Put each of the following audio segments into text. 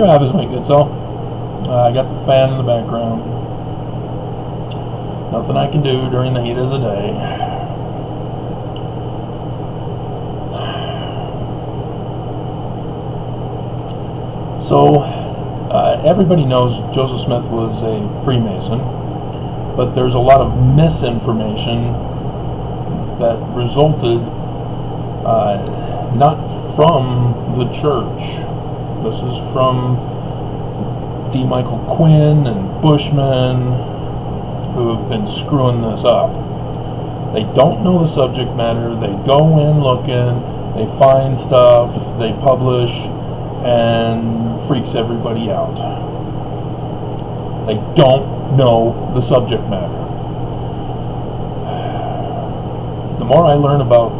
Travis, my good soul. I got the fan in the background. Nothing I can do during the heat of the day. So, everybody knows Joseph Smith was a Freemason, but there's a lot of misinformation that resulted not from the church. This is from D. Michael Quinn and Bushmen, who have been screwing this up. They don't know the subject matter. They go in looking, they find stuff, they publish, and freaks everybody out. They don't know the subject matter. The more I learn about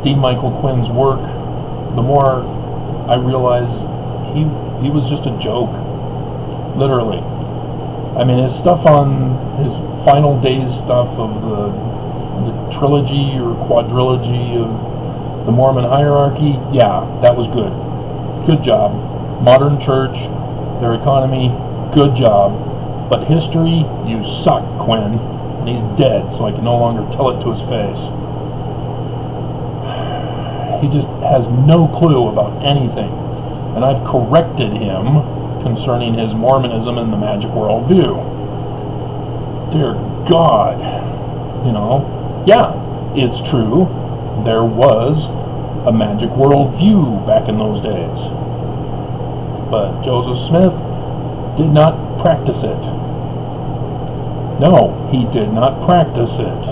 D. Michael Quinn's work, the more I realize he was just a joke, literally. I mean, his stuff on his final days stuff of the trilogy or quadrilogy of the Mormon hierarchy, yeah, that was good. Good job. Modern church, their economy, good job. But history, you suck, Quinn. And he's dead, so I can no longer tell it to his face. He just has no clue about anything. And I've corrected him concerning his Mormonism and the magic worldview. Dear God, yeah, it's true. There was a magic worldview back in those days. But Joseph Smith did not practice it. No, he did not practice it.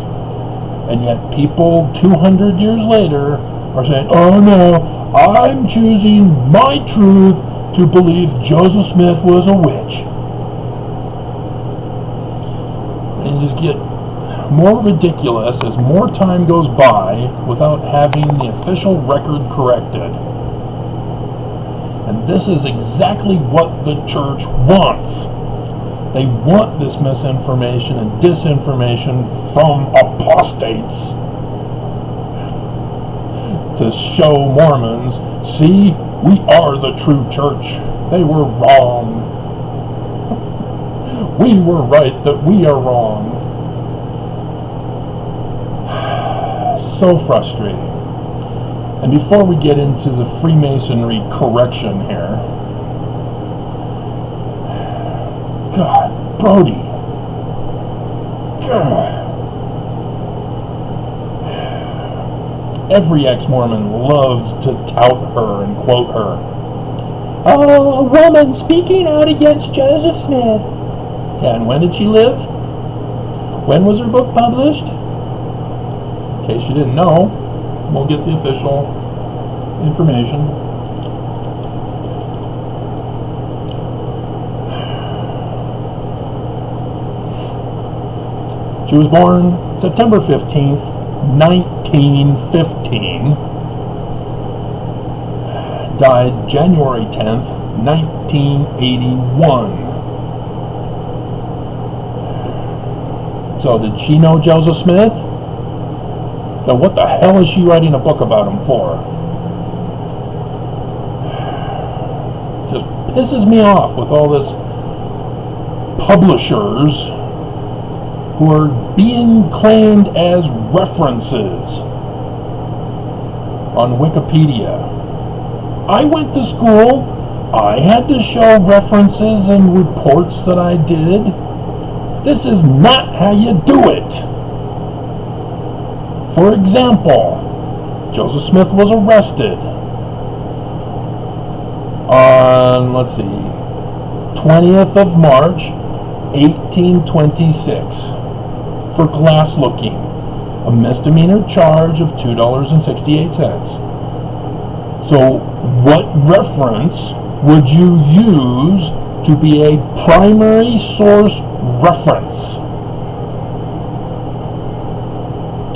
And yet people 200 years later are saying, oh no, I'm choosing my truth to believe Joseph Smith was a witch. And you just get more ridiculous as more time goes by without having the official record corrected. And this is exactly what the church wants. They want this misinformation and disinformation from apostates to show Mormons, see, we are the true church. They were wrong. We were right that we are wrong. So frustrating. And before we get into the Freemasonry correction here, God, Brody. God. Every ex-Mormon loves to tout her and quote her. Oh, a woman speaking out against Joseph Smith. Yeah, and when did she live? When was her book published? In case you didn't know, we'll get the official information. She was born September 15th, 1915. Died January 10th, 1981. So did she know Joseph Smith? Then what the hell is she writing a book about him for? Just pisses me off with all this publishers who are being claimed as references on Wikipedia. I went to school. I had to show references and reports that I did. This is not how you do it. For example, Joseph Smith was arrested on, 20th of March, 1826 for glass looking, a misdemeanor charge of $2.68. So what reference would you use to be a primary source reference?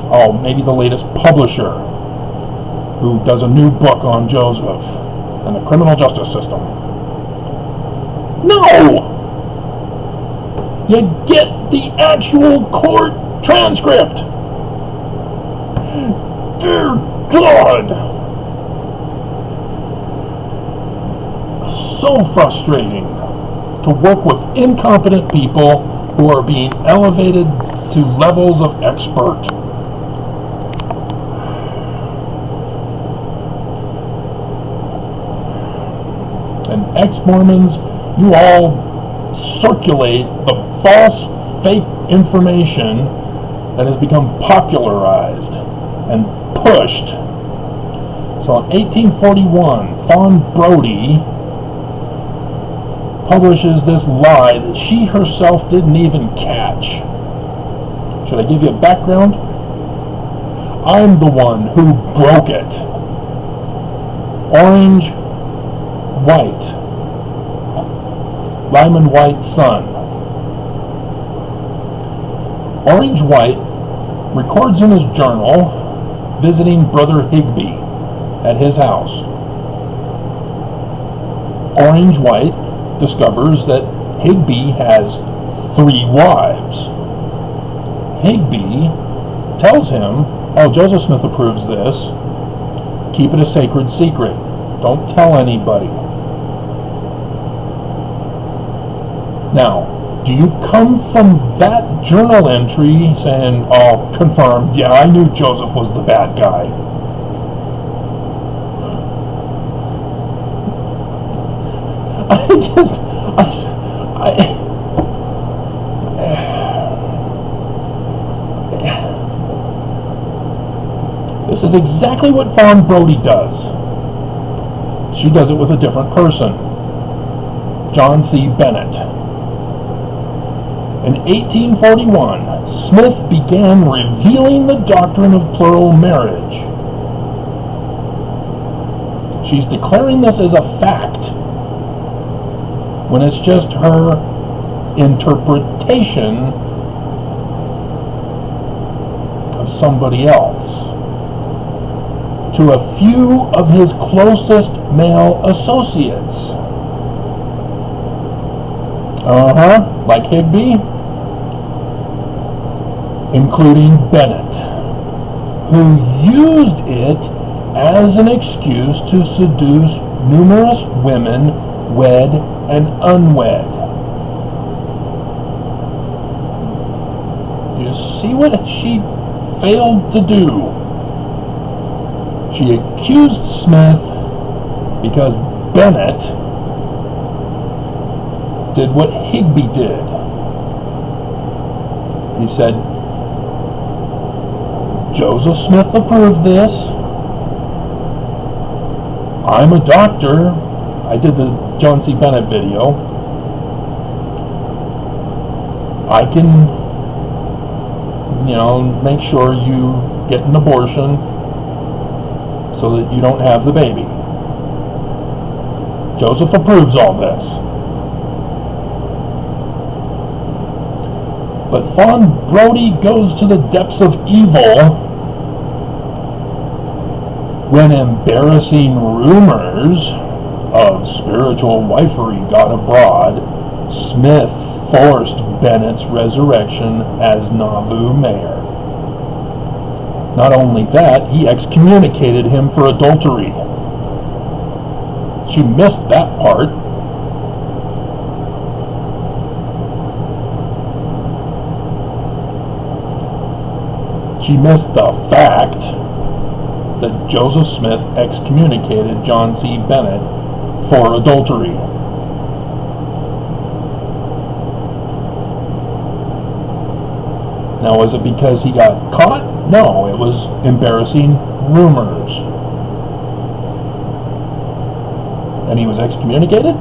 Oh, maybe the latest publisher who does a new book on Joseph and the criminal justice system. No! You get the actual court transcript. Dear God. so frustrating to work with incompetent people who are being elevated to levels of expert. And ex-Mormons, you all circulate the false, fake information that has become popularized and pushed. So in 1841, Fawn Brodie publishes this lie that she herself didn't even catch. Should I give you a background? I'm the one who broke it. Orange, White, Lyman White's son. Orange White records in his journal visiting Brother Higbee at his house. Orange White discovers that Higbee has 3 wives. Higbee tells him, "Oh, Joseph Smith approves this. Keep it a sacred secret. Don't tell anybody." Now, do you come from that journal entry saying, "Oh, confirmed, yeah, I knew Joseph was the bad guy"? This is exactly what Fawn Brodie does. She does it with a different person, John C. Bennett. In 1841, Smith began revealing the doctrine of plural marriage. She's declaring this as a fact, when it's just her interpretation of somebody else to a few of his closest male associates. Like Higbee, including Bennett, who used it as an excuse to seduce numerous women, wed and unwed. You see what she failed to do? She accused Smith because Bennett did what Higbee did. He said, "Joseph Smith approved this. I'm a doctor. I did the John C. Bennett video. I can, make sure you get an abortion so that you don't have the baby. Joseph approves all this." But Fawn Brodie goes to the depths of evil when embarrassing rumors of spiritual wifery got abroad. Smith forced Bennett's resurrection as Nauvoo mayor. Not only that, he excommunicated him for adultery. She missed that part. She missed the fact that Joseph Smith excommunicated John C. Bennett for adultery. Now, was it because he got caught? No, it was embarrassing rumors. And he was excommunicated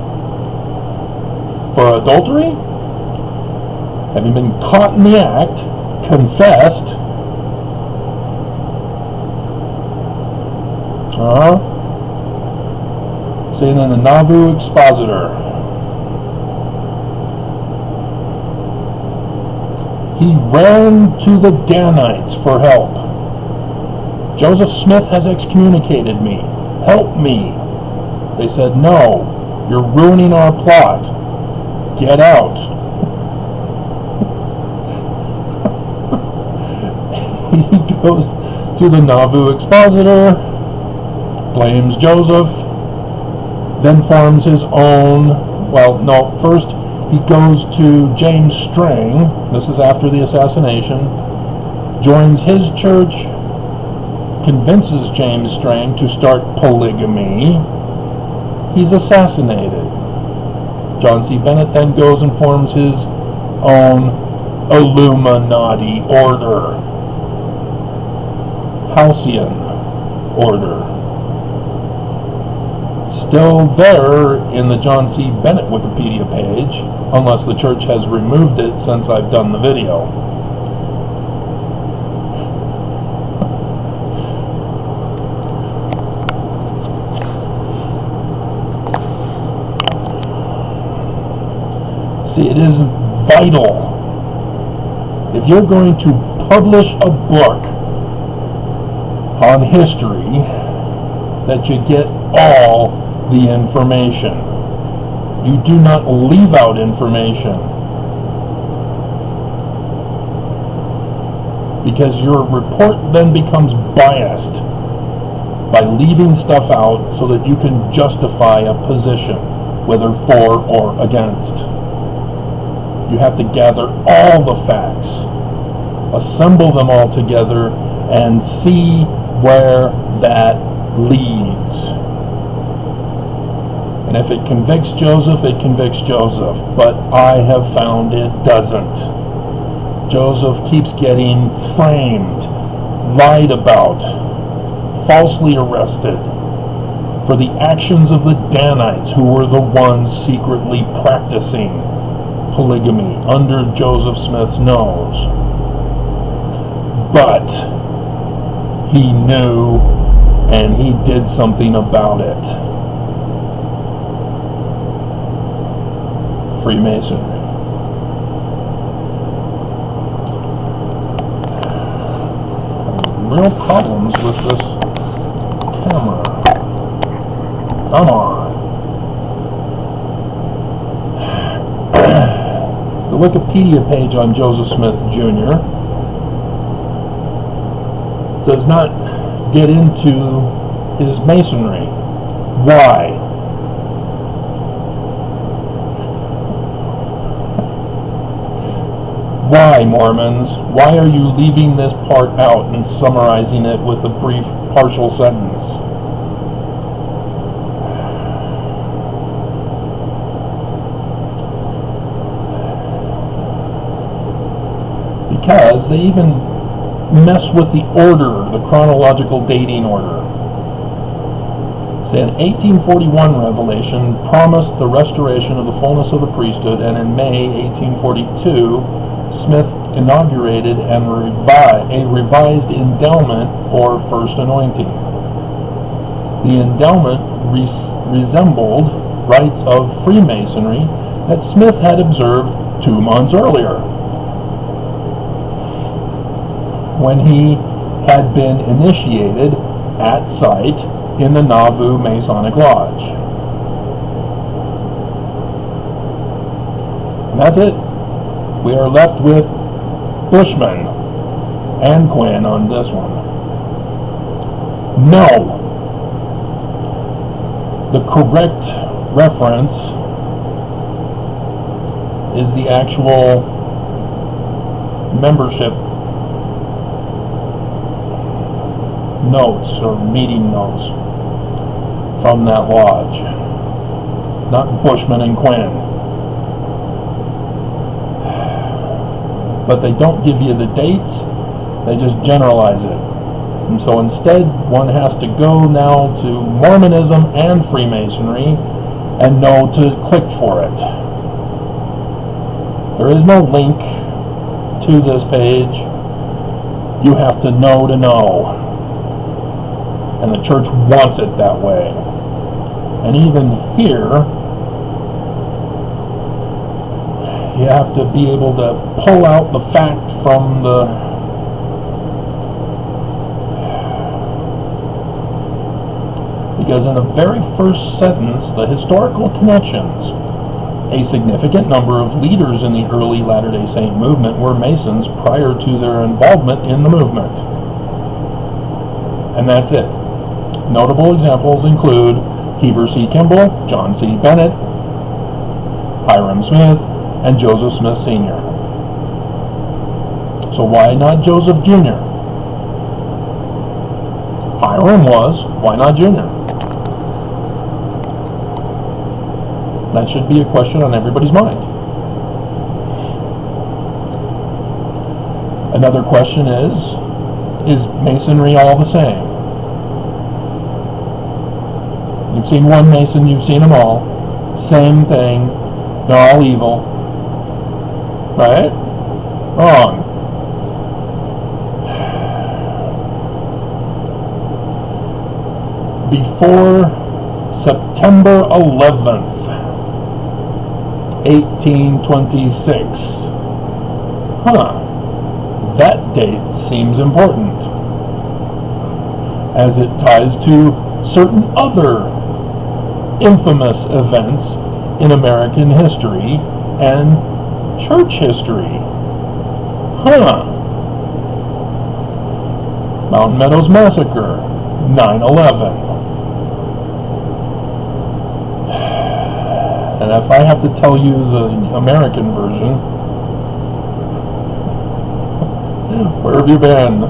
for adultery? Having been caught in the act, confessed, saying in the Nauvoo Expositor, he ran to the Danites for help. Joseph Smith has excommunicated me. Help me. They said, "No, you're ruining our plot. Get out." He goes to the Nauvoo Expositor, blames Joseph, then forms his own. Well, no, first he goes to James Strang. This is after the assassination. Joins his church, convinces James Strang to start polygamy. He's assassinated. John C. Bennett then goes and forms his own Illuminati order, Halcyon order. Still there in the John C. Bennett Wikipedia page, unless the church has removed it since I've done the video. See, it is vital, if you're going to publish a book on history, that you get all the information. You do not leave out information, because your report then becomes biased by leaving stuff out so that you can justify a position, whether for or against. You have to gather all the facts, assemble them all together, and see where that leads. And if it convicts Joseph, it convicts Joseph. But I have found it doesn't. Joseph keeps getting framed, lied about, falsely arrested for the actions of the Danites, who were the ones secretly practicing polygamy under Joseph Smith's nose. But he knew, and he did something about it. Freemasonry. Real problems with this camera. Come on. The Wikipedia page on Joseph Smith Jr. does not get into his Masonry. Why? Why, Mormons? Why are you leaving this part out and summarizing it with a brief, partial sentence? Because they even mess with the order, the chronological dating order. See, an 1841 revelation promised the restoration of the fullness of the priesthood, and in May 1842, Smith inaugurated a revised endowment, or first anointing. The endowment resembled rites of Freemasonry that Smith had observed 2 months earlier, when he had been initiated at sight in the Nauvoo Masonic Lodge. And that's it. We are left with Bushman and Quinn on this one. No. The correct reference is the actual membership notes or meeting notes from that lodge, not Bushman and Quinn. But they don't give you the dates, they just generalize it. And so instead, one has to go now to Mormonism and Freemasonry and know to click for it. There is no link to this page. You have to know. And the church wants it that way. And even here, you have to be able to pull out the fact from the because in the very first sentence, the historical connections, a significant number of leaders in the early Latter-day Saint movement were Masons prior to their involvement in the movement. And that's it. Notable examples include Heber C. Kimball, John C. Bennett, Hiram Smith, and Joseph Smith Sr. So why not Joseph Jr.? Hiram was, why not Jr.? That should be a question on everybody's mind. Another question is Masonry all the same? You've seen one Mason, you've seen them all. Same thing. They're all evil. Right? Wrong. Before September 11th, 1826. That date seems important, as it ties to certain other infamous events in American history and church history. Mountain Meadows Massacre, 9/11. And if I have to tell you the American version, where have you been?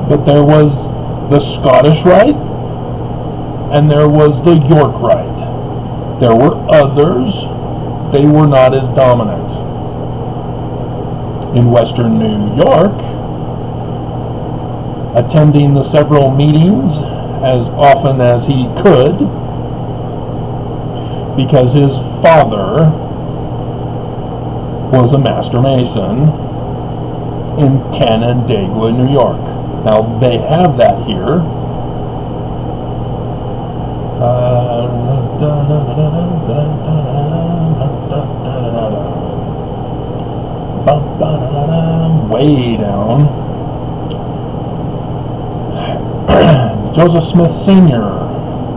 But there was the Scottish Rite, and there was the York Rite. There were others. They were not as dominant. In Western New York, attending the several meetings as often as he could, because his father was a Master Mason in Canandaigua, New York. Now, they have that here. Way down. Joseph Smith Sr.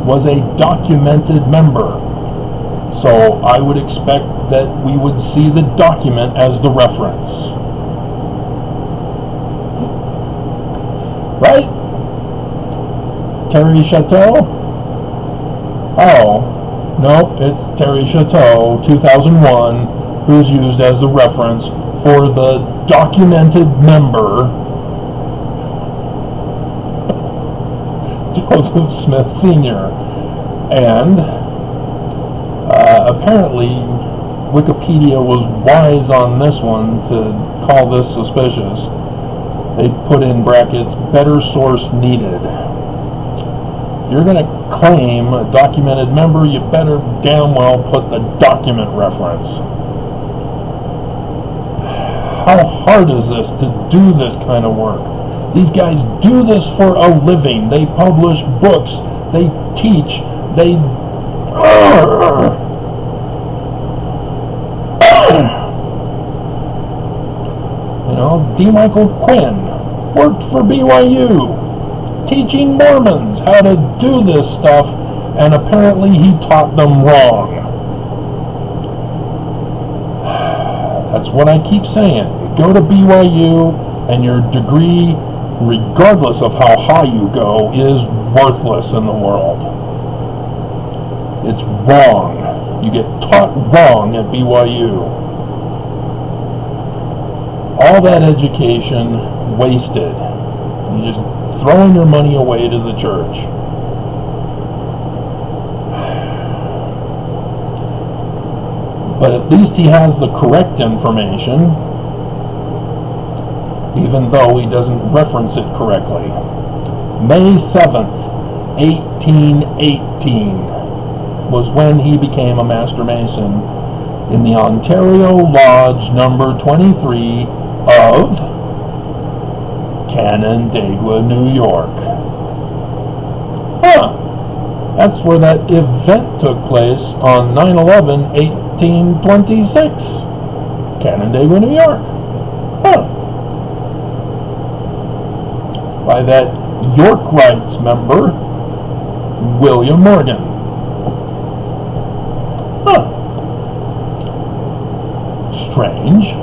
was a documented member. So I would expect that we would see the document as the reference. Right? Terry Chateau? Oh, no, it's Terry Chateau, 2001, who's used as the reference for the documented member, Joseph Smith Sr. And apparently Wikipedia was wise on this one to call this suspicious. They put in brackets, better source needed. If you're going to claim a documented member, you better damn well put the document reference. How hard is this to do this kind of work? These guys do this for a living. They publish books. They teach. They... You know, D. Michael Quinn worked for BYU, teaching Mormons how to do this stuff, and apparently he taught them wrong. That's what I keep saying. You go to BYU, and your degree, regardless of how high you go, is worthless in the world. It's wrong. You get taught wrong at BYU. All that education wasted. You're just throwing your money away to the church. But at least he has the correct information, even though he doesn't reference it correctly. May 7th, 1818 was when he became a Master Mason in the Ontario Lodge number 23 of Canandaigua, New York. That's where that event took place on 9/11/1826. Canandaigua, New York. By that York Rites member, William Morgan. Strange.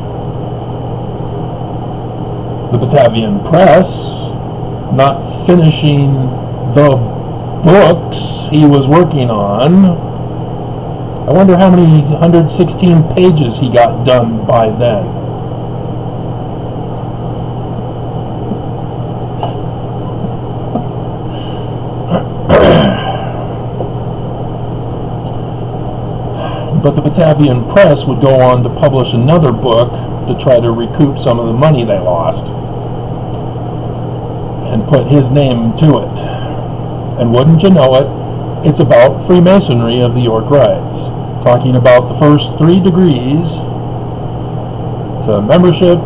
The Batavian Press, not finishing the books he was working on. I wonder how many 116 pages he got done by then. But the Batavian Press would go on to publish another book to try to recoup some of the money they lost and put his name to it. And wouldn't you know it, it's about Freemasonry of the York Rites, talking about the first 3 degrees to membership,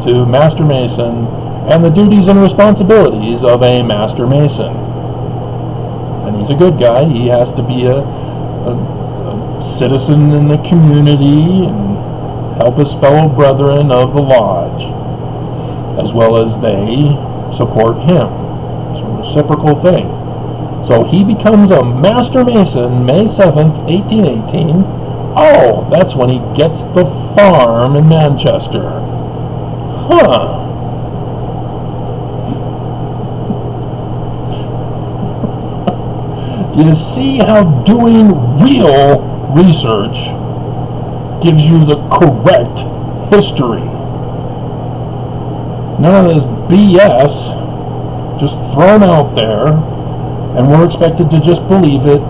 to Master Mason, and the duties and responsibilities of a Master Mason. And he's a good guy. He has to be a citizen in the community and help his fellow brethren of the lodge, as well as they support him. It's a reciprocal thing. So he becomes a Master Mason May 7th, 1818. Oh, that's when he gets the farm in Manchester. Huh. Do you see how doing real research gives you the correct history? None of this BS just thrown out there, and we're expected to just believe it,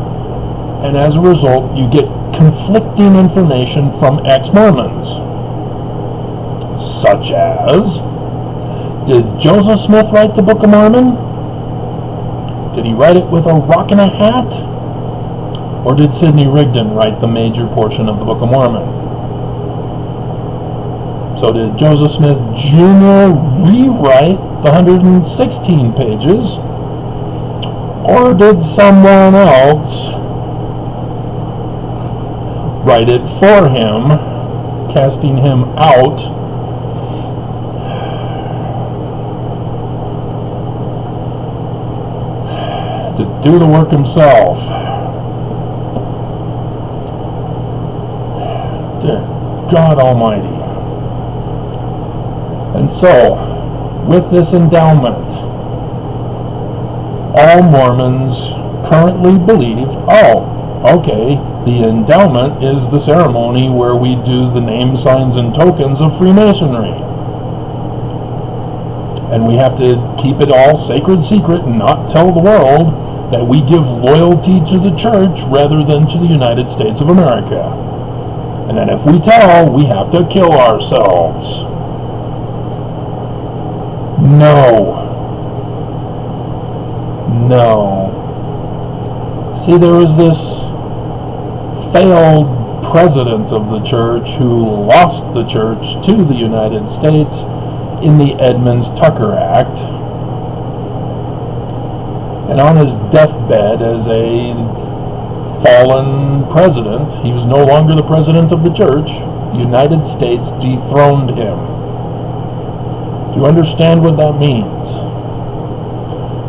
and as a result you get conflicting information from ex-Mormons, such as, did Joseph Smith write the Book of Mormon? Did he write it with a rock and a hat? Or did Sidney Rigdon write the major portion of the Book of Mormon? So did Joseph Smith Jr. rewrite the 116 pages? Or did someone else write it for him, casting him out to do the work himself? Dear God Almighty. And so, with this endowment, all Mormons currently believe, oh, okay, the endowment is the ceremony where we do the name, signs, and tokens of Freemasonry. And we have to keep it all sacred secret and not tell the world that we give loyalty to the church rather than to the United States of America. And that if we tell, we have to kill ourselves. No. No. See, there was this failed president of the church who lost the church to the United States in the Edmunds-Tucker Act. And on his deathbed as a fallen president, he was no longer the president of the church. The United States dethroned him. Do you understand what that means?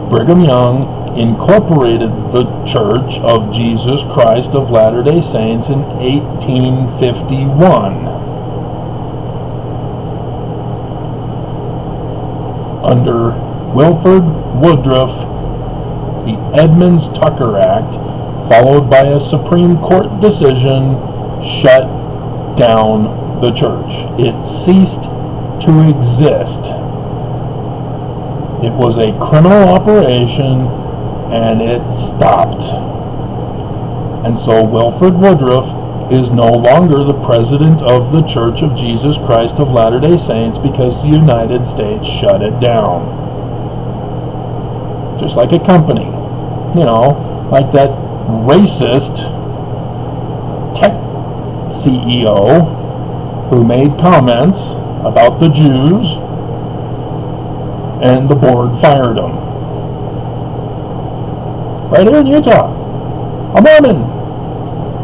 Brigham Young incorporated the Church of Jesus Christ of Latter-day Saints in 1851. Under Wilford Woodruff, the Edmunds-Tucker Act, followed by a Supreme Court decision, shut down the church. It ceased to exist. It was a criminal operation, and it stopped. And so Wilford Woodruff is no longer the president of the Church of Jesus Christ of Latter-day Saints because the United States shut it down. Just like a company. You know, like that racist tech CEO who made comments about the Jews, and the board fired him. Right here in Utah. A Mormon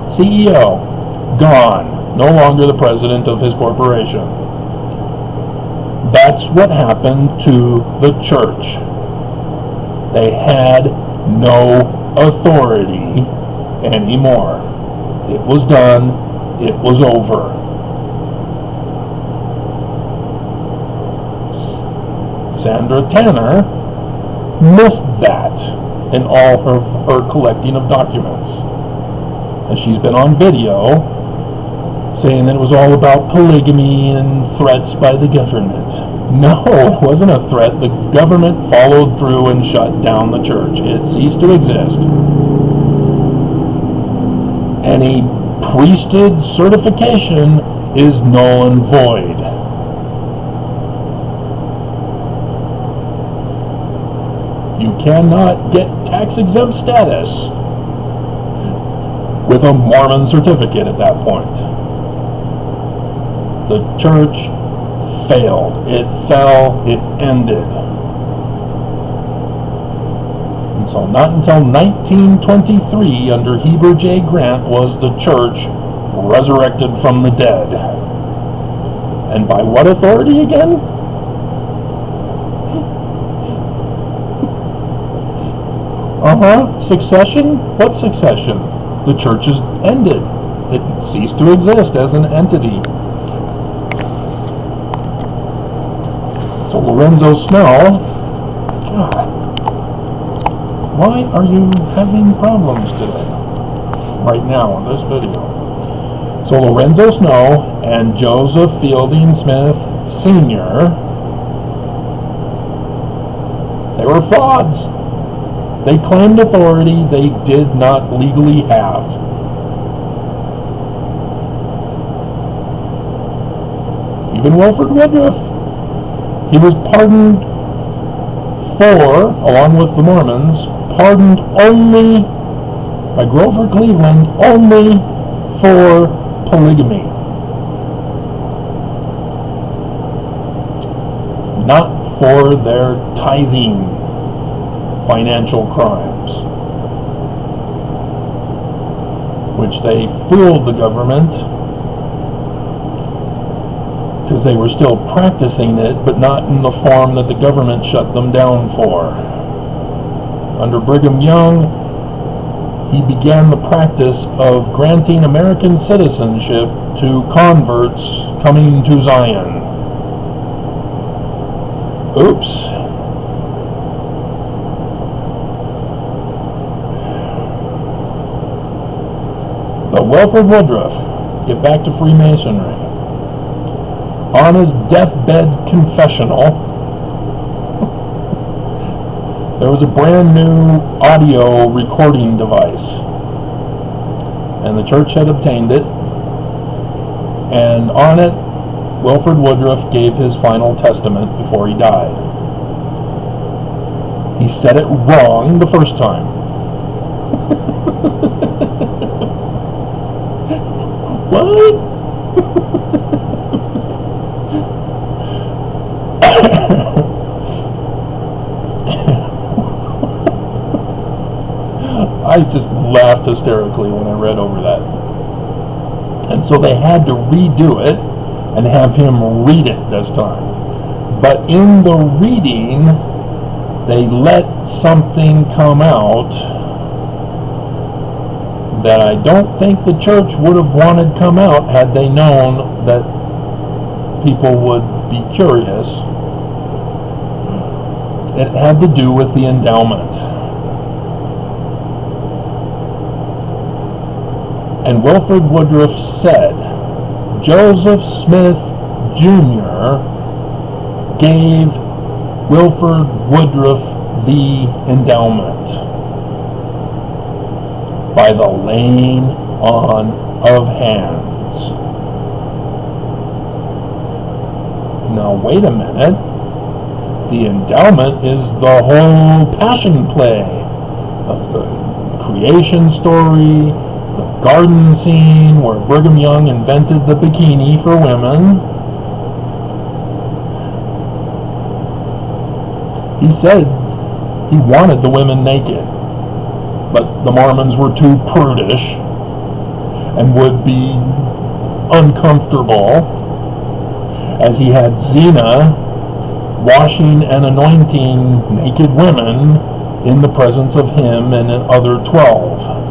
CEO, gone, no longer the president of his corporation. That's what happened to the church. They had no authority anymore. It was done. It was over. Sandra Tanner missed that. in all her collecting of documents. And she's been on video saying that it was all about polygamy and threats by the government. No, it wasn't a threat. The government followed through and shut down the church. It ceased to exist. Any priesthood certification is null and void. You cannot get tax-exempt status with a Mormon certificate at that point. The church failed. It fell. It ended. And so not until 1923, under Heber J. Grant, was the church resurrected from the dead. And by what authority again? Succession? What succession? The church is ended. It ceased to exist as an entity. So Lorenzo Snow, God, why are you having problems today? Right now in this video. So Lorenzo Snow and Joseph Fielding Smith Sr., they were frauds. They claimed authority they did not legally have. Even Wilford Woodruff, he was pardoned for, along with the Mormons, pardoned only by Grover Cleveland, only for polygamy. Not for their tithing financial crimes, which they fooled the government because they were still practicing it, but not in the form that the government shut them down for. Under Brigham Young, he began the practice of granting American citizenship to converts coming to Zion. Oops. But Wilford Woodruff, get back to Freemasonry. On his deathbed confessional, there was a brand new audio recording device, and the church had obtained it, and on it, Wilford Woodruff gave his final testament before he died. He said it wrong the first time. What? I just laughed hysterically when I read over that. And so they had to redo it and have him read it this time. But in the reading, they let something come out that I don't think the church would have wanted come out had they known that people would be curious. It had to do with the endowment. And Wilford Woodruff said Joseph Smith Jr. gave Wilford Woodruff the endowment by the laying on of hands. Now wait a minute. The endowment is the whole passion play of the creation story, the garden scene where Brigham Young invented the bikini for women. He said he wanted the women naked, but the Mormons were too prudish and would be uncomfortable, as he had Zena washing and anointing naked women in the presence of him and the other 12.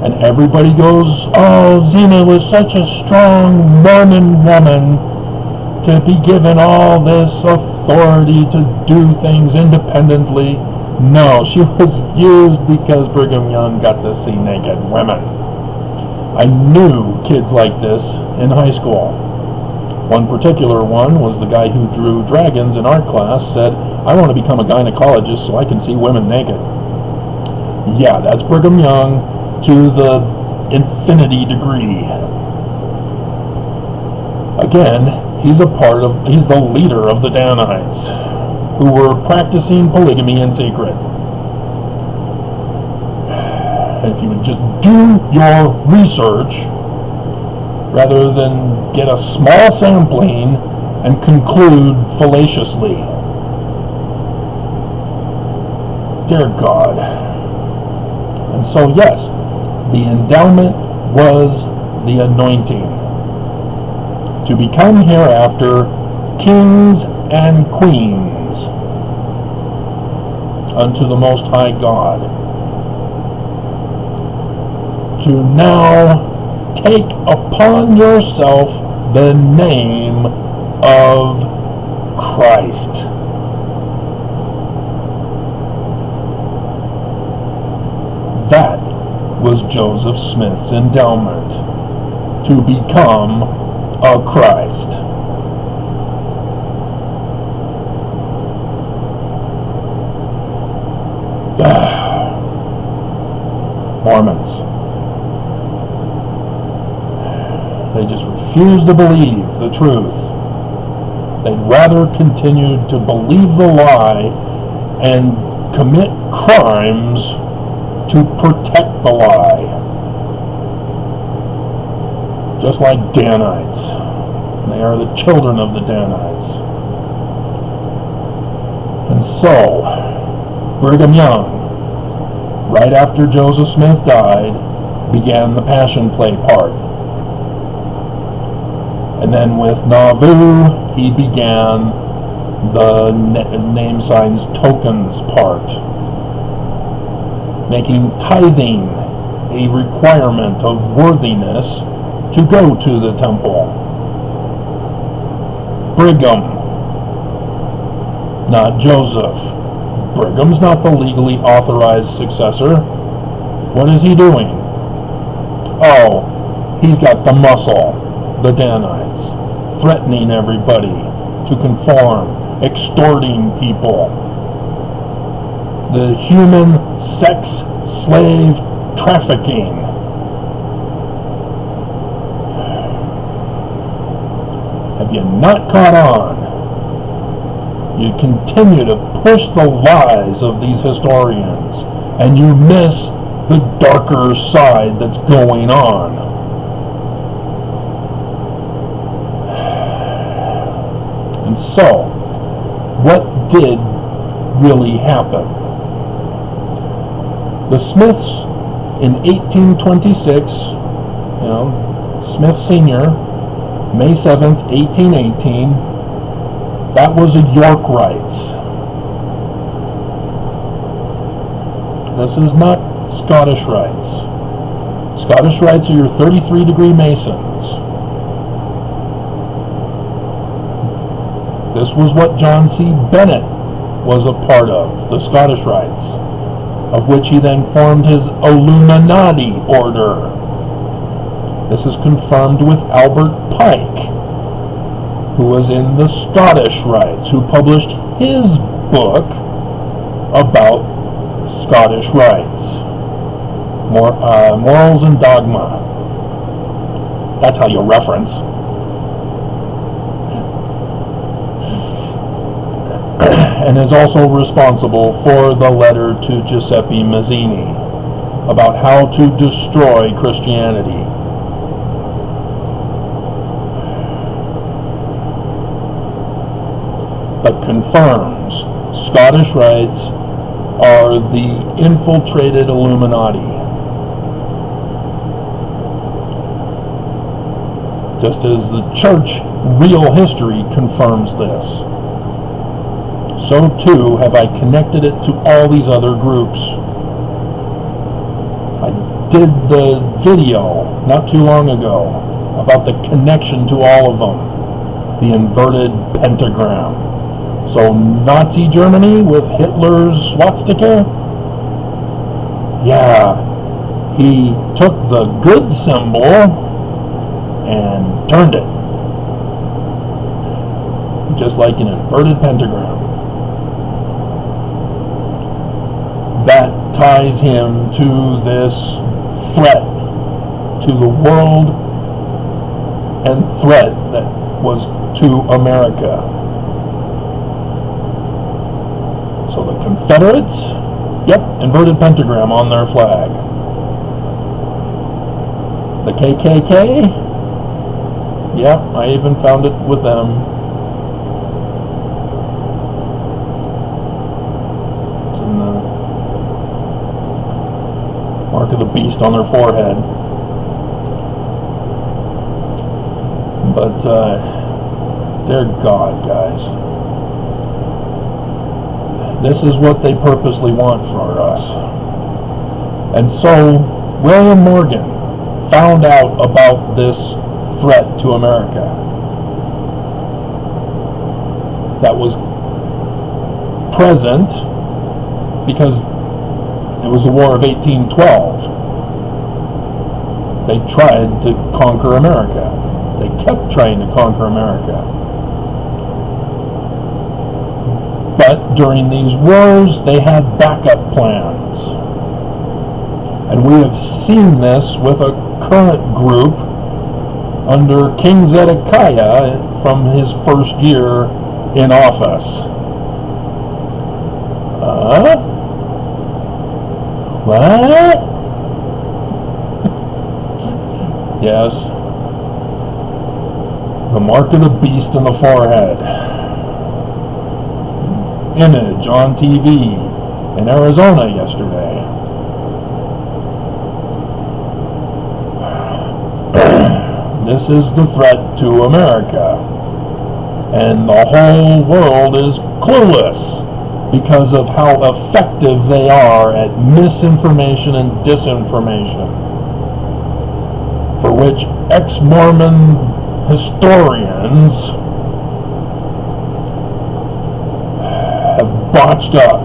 And everybody goes, oh, Zena was such a strong Mormon woman to be given all this authority to do things independently. No, she was used because Brigham Young got to see naked women. I knew kids like this in high school. One particular one was the guy who drew dragons in art class, said, "I want to become a gynecologist so I can see women naked." Yeah, that's Brigham Young to the infinity degree. Again, he's the leader of the Danites, who were practicing polygamy in secret. And if you would just do your research, rather than get a small sampling and conclude fallaciously. Dear God. And so yes, the endowment was the anointing to become hereafter kings and queens unto the Most High God, to now take upon yourself the name of Christ. That was Joseph Smith's endowment, to become a Christ. Mormons. They just refuse to believe the truth. They'd rather continue to believe the lie and commit crimes to protect the lie. Just like Danites. They are the children of the Danites. And so, Brigham Young, right after Joseph Smith died, began the Passion Play part. And then with Nauvoo, he began the name signs tokens part, making tithing a requirement of worthiness to go to the temple. Brigham, not Joseph. Brigham's not the legally authorized successor. What is he doing? Oh, he's got the muscle. The Danites, threatening everybody to conform, extorting people. The human sex slave trafficking. Have you not caught on? You continue to push the lies of these historians, and you miss the darker side that's going on. And so, what did really happen? The Smiths in 1826, Smith Sr., May 7th, 1818, that was a York Rites. This is not Scottish Rites. Scottish Rites are your 33-degree Masons. This was what John C. Bennett was a part of, the Scottish Rites, of which he then formed his Illuminati order. This is confirmed with Albert Pike, who was in the Scottish Rites, who published his book about Scottish Rites, Morals and Dogma. That's how you reference. And is also responsible for the letter to Giuseppe Mazzini about how to destroy Christianity. But confirms Scottish Rites are the infiltrated Illuminati. Just as the church real history confirms this, so too have I connected it to all these other groups. I did the video not too long ago about the connection to all of them. The inverted pentagram, So Nazi Germany with Hitler's swastika? Yeah, he took the good symbol and turned it. Just like an inverted pentagram. That ties him to this threat to the world and threat that was to America. So the Confederates, yep, inverted pentagram on their flag. The KKK, yep, I even found it with them. It's in the mark of the beast on their forehead. But, dear God, guys. This is what they purposely want for us. And so, William Morgan found out about this threat to America that was present because it was the War of 1812. They tried to conquer America. They kept trying to conquer America. But during these wars, they had backup plans. And we have seen this with a current group under King Zedekiah from his first year in office. What? Yes. The mark of the beast in the forehead. Image on TV in Arizona yesterday. This is the threat to America. And the whole world is clueless because of how effective they are at misinformation and disinformation, for which ex-Mormon historians have botched up,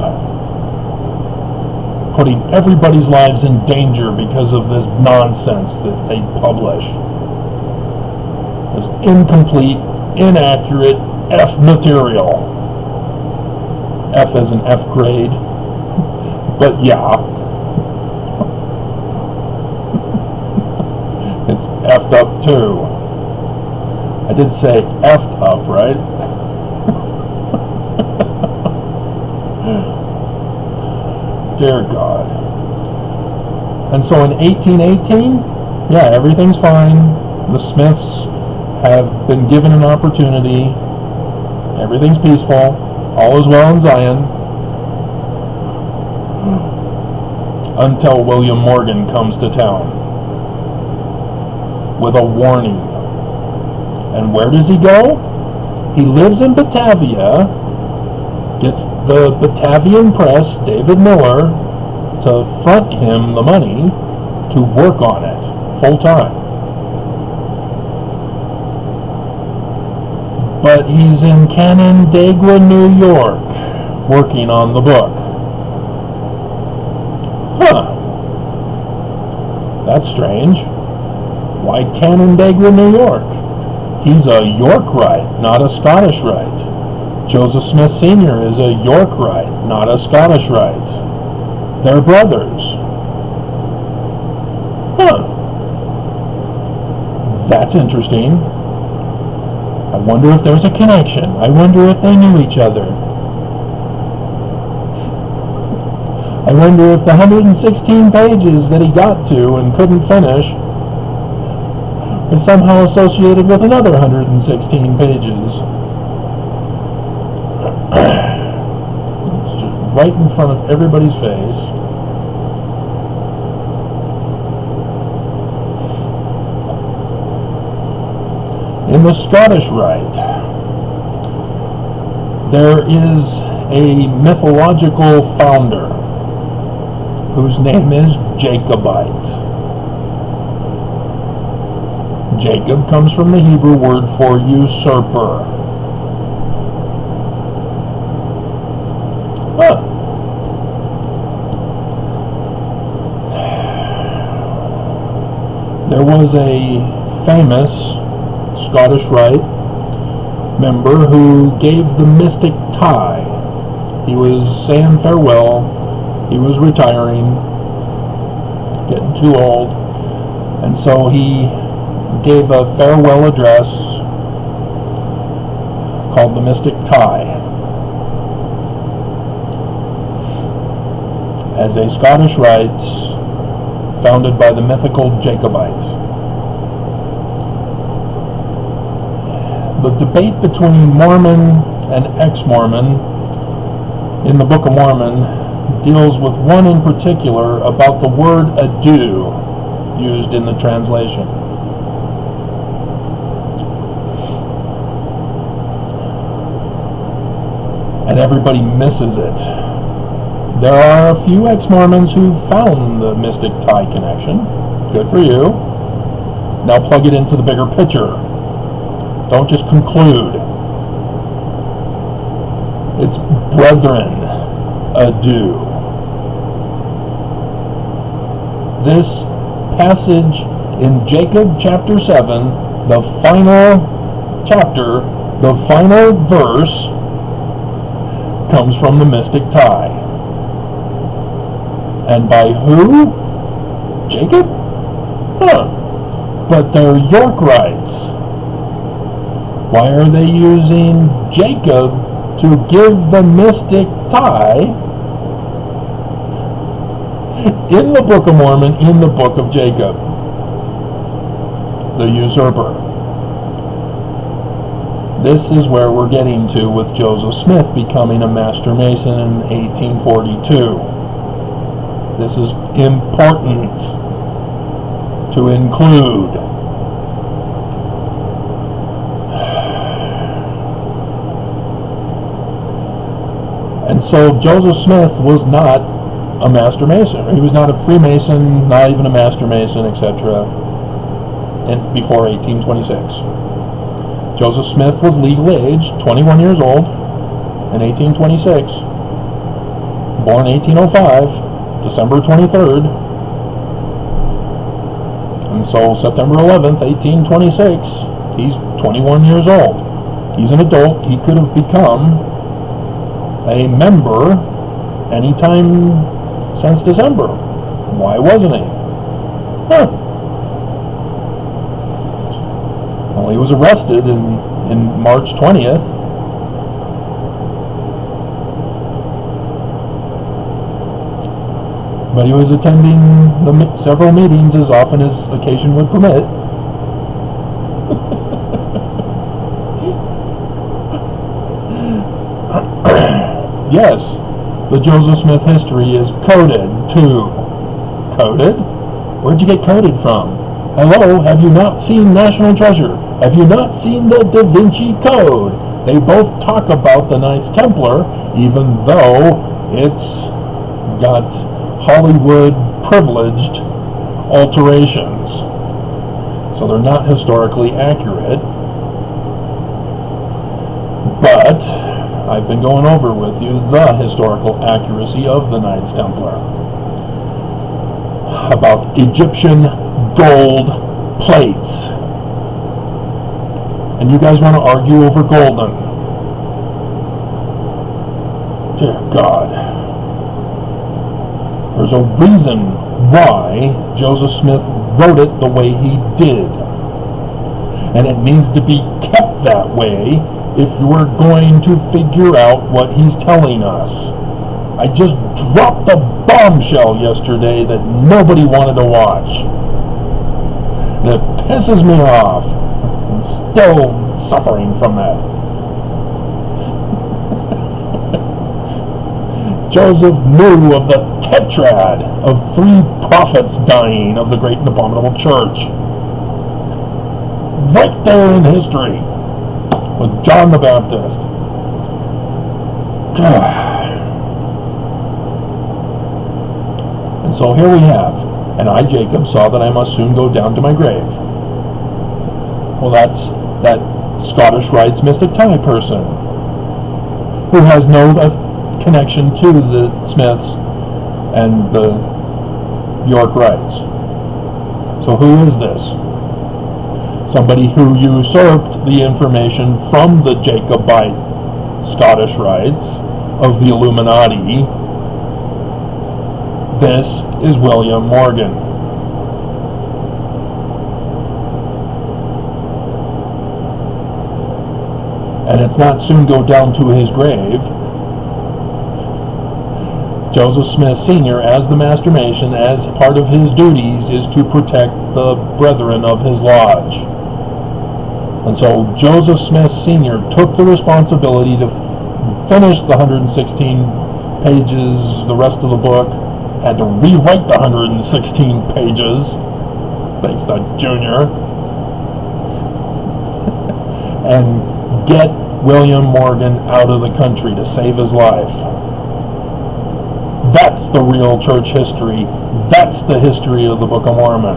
putting everybody's lives in danger because of this nonsense that they publish. This incomplete, inaccurate F material. F as in F grade. But yeah. It's effed up too. I did say effed up, right? Dear God. And so in 1818, yeah, everything's fine. The Smiths have been given an opportunity. Everything's peaceful. All is well in Zion. Until William Morgan comes to town with a warning. And where does he go? He lives in Batavia, gets the Batavian press, David Miller, to front him the money to work on it full time. But he's in Canandaigua, New York, working on the book. Huh. That's strange. Why Canandaigua, New York? He's a Yorkite, not a Scottish Rite. Joseph Smith Sr. is a Yorkite, not a Scottish Rite. They're brothers. Huh. That's interesting. I wonder if there's a connection. I wonder if they knew each other. I wonder if the 116 pages that he got to and couldn't finish is somehow associated with another 116 pages. It's just right in front of everybody's face. In the Scottish Rite, there is a mythological founder whose name is Jacobite. Jacob comes from the Hebrew word for usurper. was a famous Scottish Rite member who gave the mystic tie. He was saying farewell. He was retiring, getting too old, and so he gave a farewell address called the Mystic Tie. As a Scottish Rite founded by the mythical Jacobite. The debate between Mormon and ex-Mormon in the Book of Mormon deals with one in particular about the word adieu used in the translation. And everybody misses it. There are a few ex-Mormons who found the mystic tie connection. Good for you. Now plug it into the bigger picture. Don't just conclude. It's brethren, adieu. This passage in Jacob chapter 7, the final chapter, the final verse, comes from the mystic tie. And by who? Jacob? Huh. But they're York rites. Why are they using Jacob to give the mystic tie in the Book of Mormon, in the Book of Jacob? The usurper. This is where we're getting to with Joseph Smith becoming a Master Mason in 1842. This is important to include. And so Joseph Smith was not a Master Mason. He was not a Freemason, not even a Master Mason, etc. before 1826. Joseph Smith was legal age, 21 years old, in 1826. Born 1805. December 23rd, and so September 11th, 1826, he's 21 years old. He's an adult. He could have become a member anytime since December. Why wasn't he? Huh. Well, he was arrested in March 20th. But he was attending several meetings as often as occasion would permit. Yes, the Joseph Smith history is coded too. Coded? Where'd you get coded from? Hello, have you not seen National Treasure? Have you not seen the Da Vinci Code? They both talk about the Knights Templar, even though it's got Hollywood privileged alterations. So they're not historically accurate. But I've been going over with you the historical accuracy of the Knights Templar. About Egyptian gold plates. And you guys want to argue over golden. Dear God. There's a reason why Joseph Smith wrote it the way he did. And it needs to be kept that way if we're going to figure out what he's telling us. I just dropped a bombshell yesterday that nobody wanted to watch. And it pisses me off. I'm still suffering from that. Joseph knew of the tetrad of 3 prophets dying of the great and abominable church. Right there in history with John the Baptist. And so here we have, and I, Jacob, saw that I must soon go down to my grave. Well, that's that Scottish Rites mystic tie person who has no connection to the Smiths and the York Rites. So who is this? somebody who usurped the information from the Jacobite Scottish rites of the Illuminati. This is William Morgan. And it's not soon go down to his grave. Joseph Smith Sr., as the Master Mason, as part of his duties, is to protect the brethren of his lodge. And so Joseph Smith Sr. took the responsibility to finish the 116 pages, the rest of the book, had to rewrite the 116 pages, thanks to Junior, and get William Morgan out of the country to save his life. That's the real church history. That's the history of the Book of Mormon.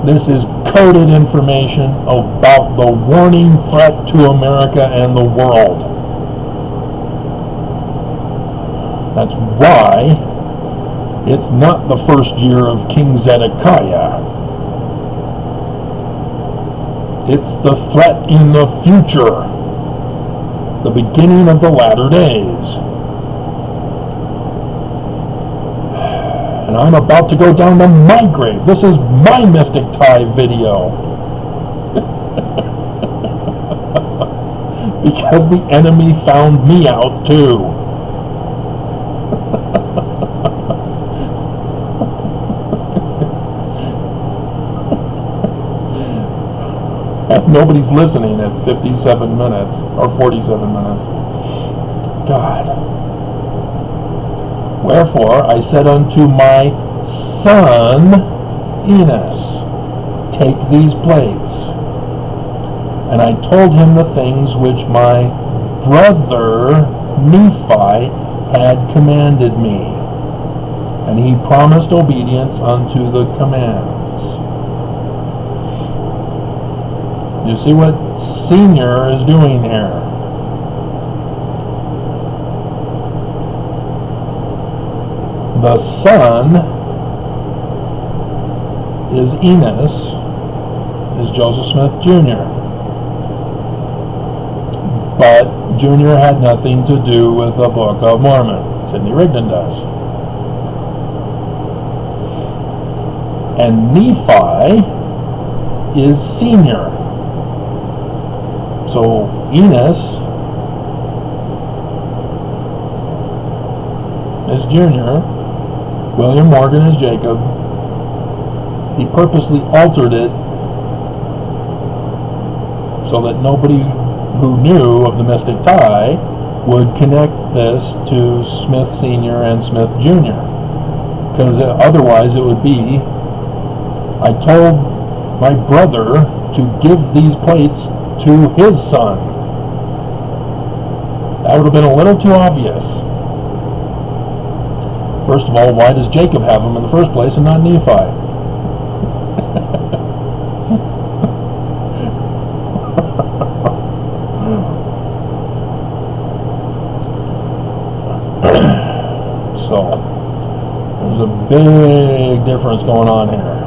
This is coded information about the warning threat to America and the world. That's why it's not the first year of King Zedekiah. It's the threat in the future, the beginning of the latter days. And I'm about to go down to my grave. This is my Mystic Tie video. Because the enemy found me out too. And nobody's listening at 57 minutes or 47 minutes. God. Wherefore I said unto my son Enos, take these plates. And I told him the things which my brother Nephi had commanded me. And he promised obedience unto the commands. You see what Senior is doing here? The son is Enos, is Joseph Smith Jr. But Jr. had nothing to do with the Book of Mormon. Sidney Rigdon does. And Nephi is Senior. So Enos is Junior. William Morgan is Jacob. He purposely altered it so that nobody who knew of the Mystic Tie would connect this to Smith Sr. and Smith Jr. Because otherwise it would be, I told my brother to give these plates to his son. That would have been a little too obvious. First of all, why does Jacob have them in the first place and not Nephi? So, there's a big difference going on here.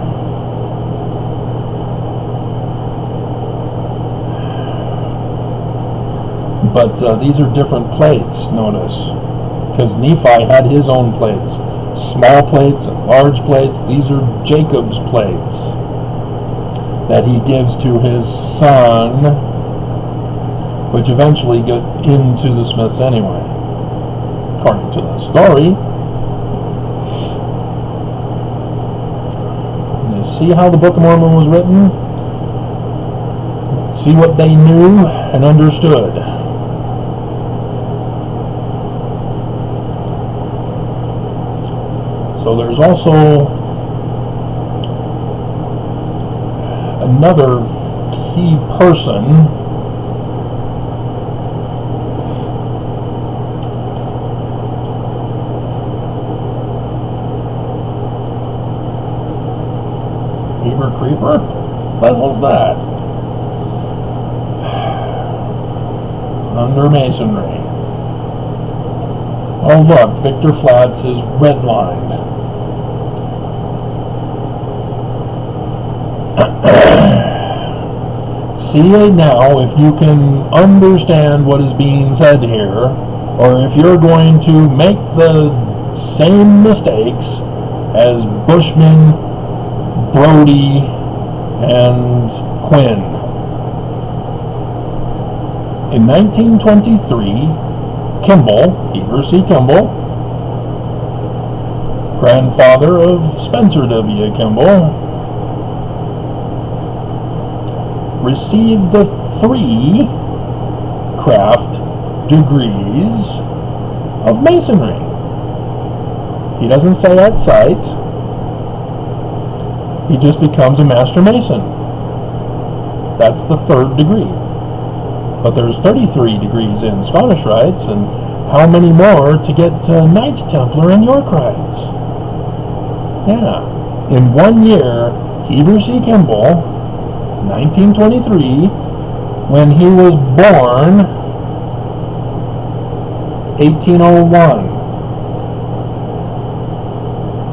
But these are different plates, notice. Because Nephi had his own plates. Small plates, large plates, these are Jacob's plates that he gives to his son, which eventually get into the Smiths anyway, according to the story. You see how the Book of Mormon was written? See what they knew and understood. So there's also another key person Eber Creeper? What was that? Under Masonry. Oh look, Victor Flats is redlined. see now if you can understand what is being said here, or if you're going to make the same mistakes as Bushman, Brody, and Quinn. In 1923, Kimball, Heber C. Kimball, grandfather of Spencer W. Kimball, received the 3 craft degrees of Masonry. He doesn't say at sight. He just becomes a Master Mason. That's the 3rd degree. But there's 33 degrees in Scottish Rites, and how many more to get Knights Templar and York Rites? Yeah. In 1 year, Heber C. Kimball, 1923, when he was born, 1801.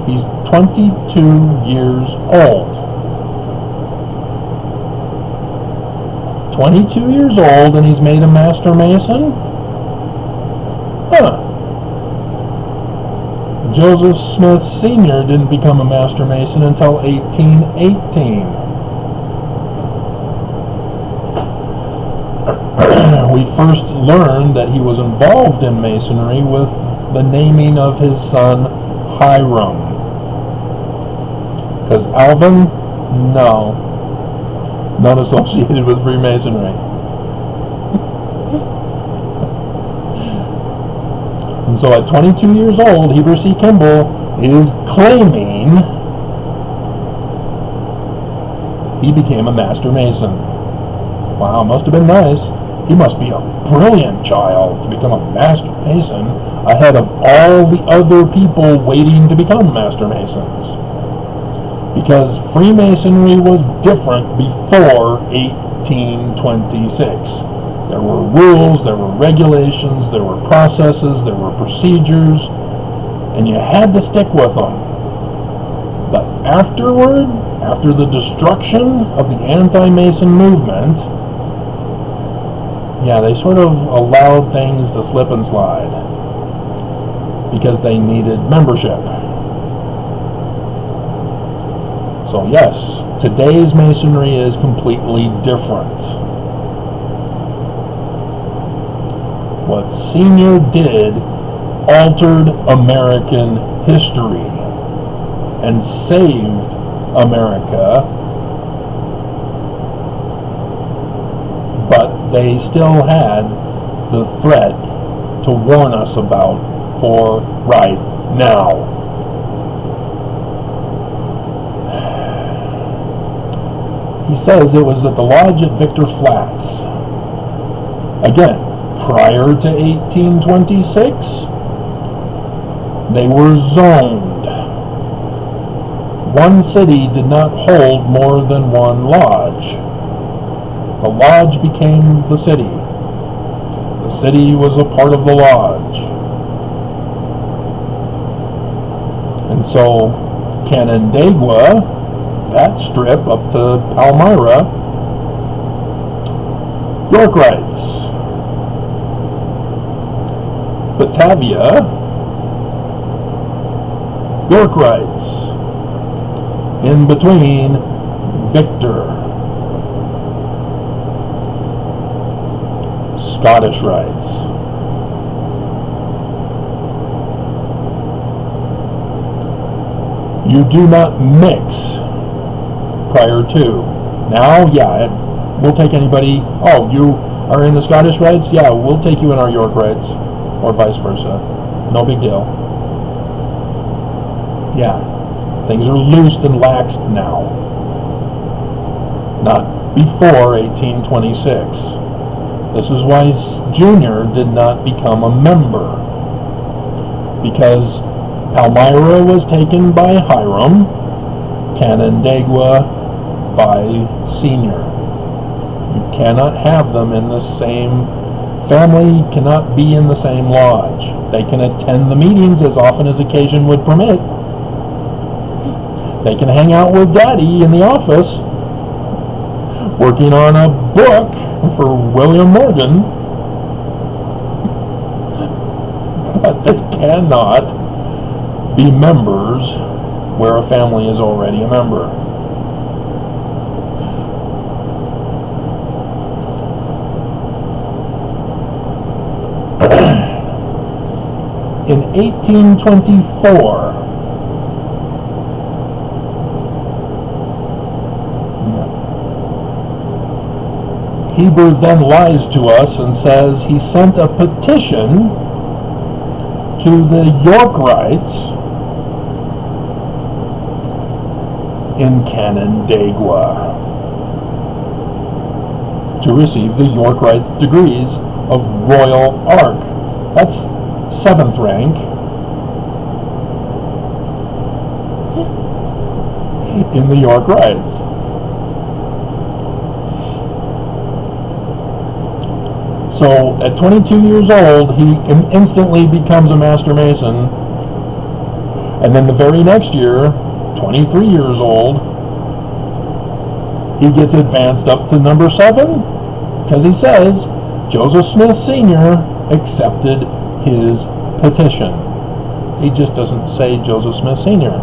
He's 22 years old. 22 years old and he's made a Master Mason? Huh. Joseph Smith Sr. didn't become a Master Mason until 1818. We first learned that he was involved in Masonry with the naming of his son Hiram. Because Alvin, no, not associated with Freemasonry. And so at 22 years old, Heber C. Kimball is claiming he became a Master Mason. Wow, must have been nice. He must be a brilliant child to become a Master Mason ahead of all the other people waiting to become Master Masons. Because Freemasonry was different before 1826. There were rules, there were regulations, there were processes, there were procedures, and you had to stick with them. But afterward, after the destruction of the anti-Mason movement, yeah, they sort of allowed things to slip and slide because they needed membership. So yes, today's Masonry is completely different. What Senior did altered American history and saved America, but they still had the threat to warn us about for right now. He says it was at the lodge at Victor Flats. Again, prior to 1826, they were zoned. One city did not hold more than one lodge. The lodge became the city. The city was a part of the lodge. And so Canandaigua, that strip up to Palmyra, York Rites. Batavia, York Rites. In between, Victor, Scottish Rites. You do not mix prior to. Now, yeah, we'll take anybody. Oh, you are in the Scottish Rites? Yeah, we'll take you in our York Rites, or vice versa. No big deal. Yeah, things are loosed and laxed now. Not before 1826. This is why Junior did not become a member, because Palmyra was taken by Hiram, Canandaigua by Senior. You cannot have them in the same family, cannot be in the same lodge. They can attend the meetings as often as occasion would permit. They can hang out with Daddy in the office, working on a book for William Morgan, but they cannot be members where a family is already a member. In 1824, Heber then lies to us and says he sent a petition to the Yorkites in Canandaigua to receive the Yorkites' degrees of Royal Ark. That's 7th rank in the Yorkites. So at 22 years old, he instantly becomes a Master Mason. And then the very next year, 23 years old, he gets advanced up to number 7, because he says Joseph Smith Sr. accepted his petition. He just doesn't say Joseph Smith Sr.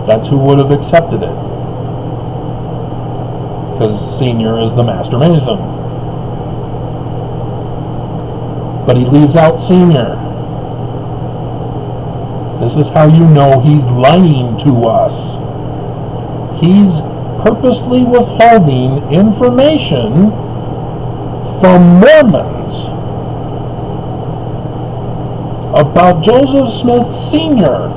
That's who would have accepted it, because Sr. is the Master Mason. But he leaves out Sr. This is how you know he's lying to us. He's purposely withholding information from Mormons about Joseph Smith Sr.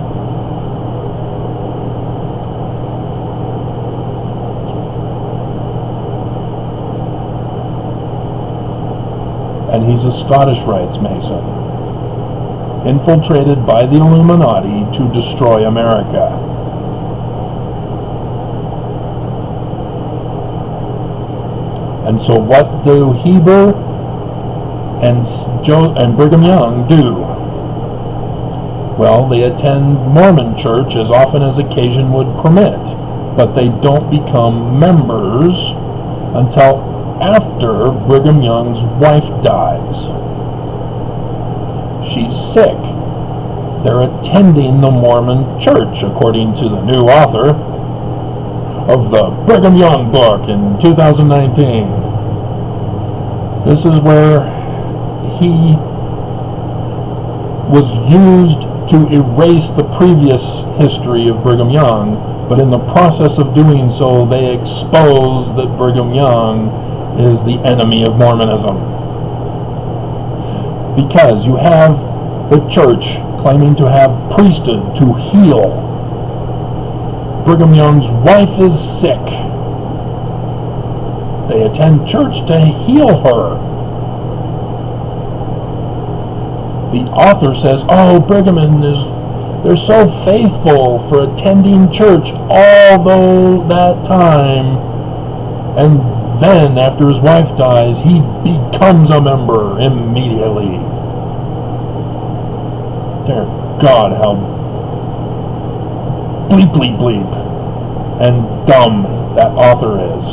And he's a Scottish Rites Mason, infiltrated by the Illuminati to destroy America. And so what do Heber and Brigham Young do? Well, they attend Mormon church as often as occasion would permit, but they don't become members until after Brigham Young's wife dies. She's sick. They're attending the Mormon church, according to the new author of the Brigham Young book in 2019. This is where he was used to erase the previous history of Brigham Young, but in the process of doing so, they expose that Brigham Young is the enemy of Mormonism. Because you have the church claiming to have priesthood to heal. Brigham Young's wife is sick. They attend church to heal her. The author says, oh, Brigham they're so faithful for attending church all that time, and then after his wife dies, he becomes a member immediately. Dear God, how bleep bleep bleep and dumb that author is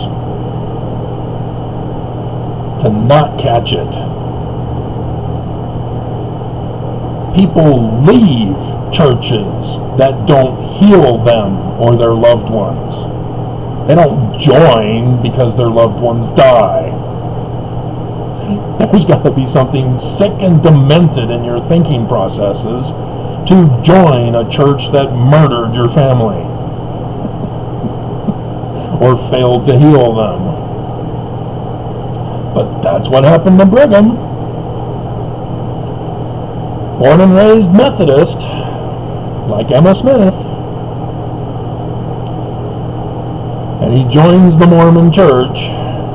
to not catch it. People leave churches that don't heal them or their loved ones. They don't join because their loved ones die. There's got to be something sick and demented in your thinking processes to join a church that murdered your family or failed to heal them. But that's what happened to Brigham. Born and raised Methodist, like Emma Smith. And he joins the Mormon church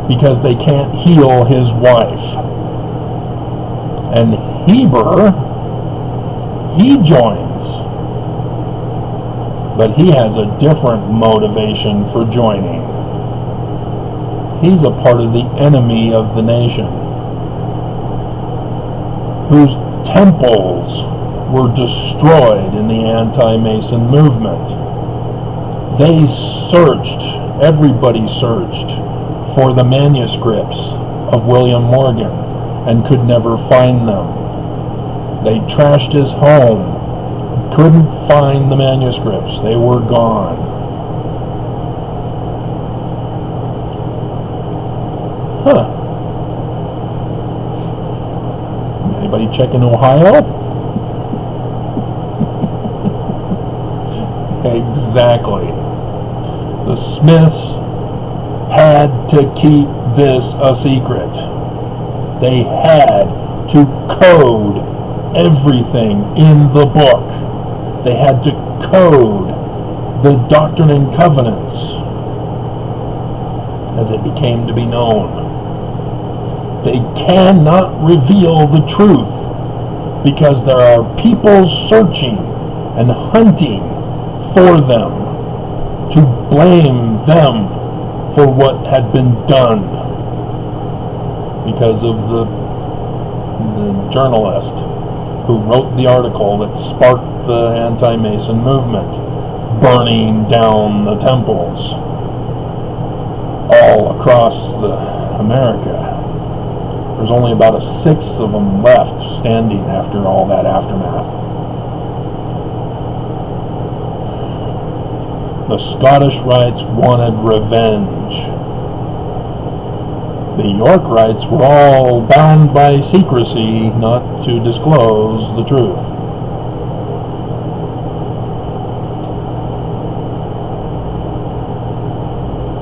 because they can't heal his wife. And Heber, he joins. But he has a different motivation for joining. He's a part of the enemy of the nation, whose temples were destroyed in the anti-Mason movement. They searched Everybody searched for the manuscripts of William Morgan and could never find them. They trashed his home, couldn't find the manuscripts. They were gone. Huh. Anybody check in Ohio? Exactly. The Smiths had to keep this a secret. They had to code everything in the book. They had to code the Doctrine and Covenants as it became to be known. They cannot reveal the truth because there are people searching and hunting for them to blame them for what had been done because of the journalist who wrote the article that sparked the anti-Mason movement, burning down the temples all across America. There's only about a sixth of them left standing after all that aftermath. The Scottish Rites wanted revenge. The York Rites were all bound by secrecy not to disclose the truth.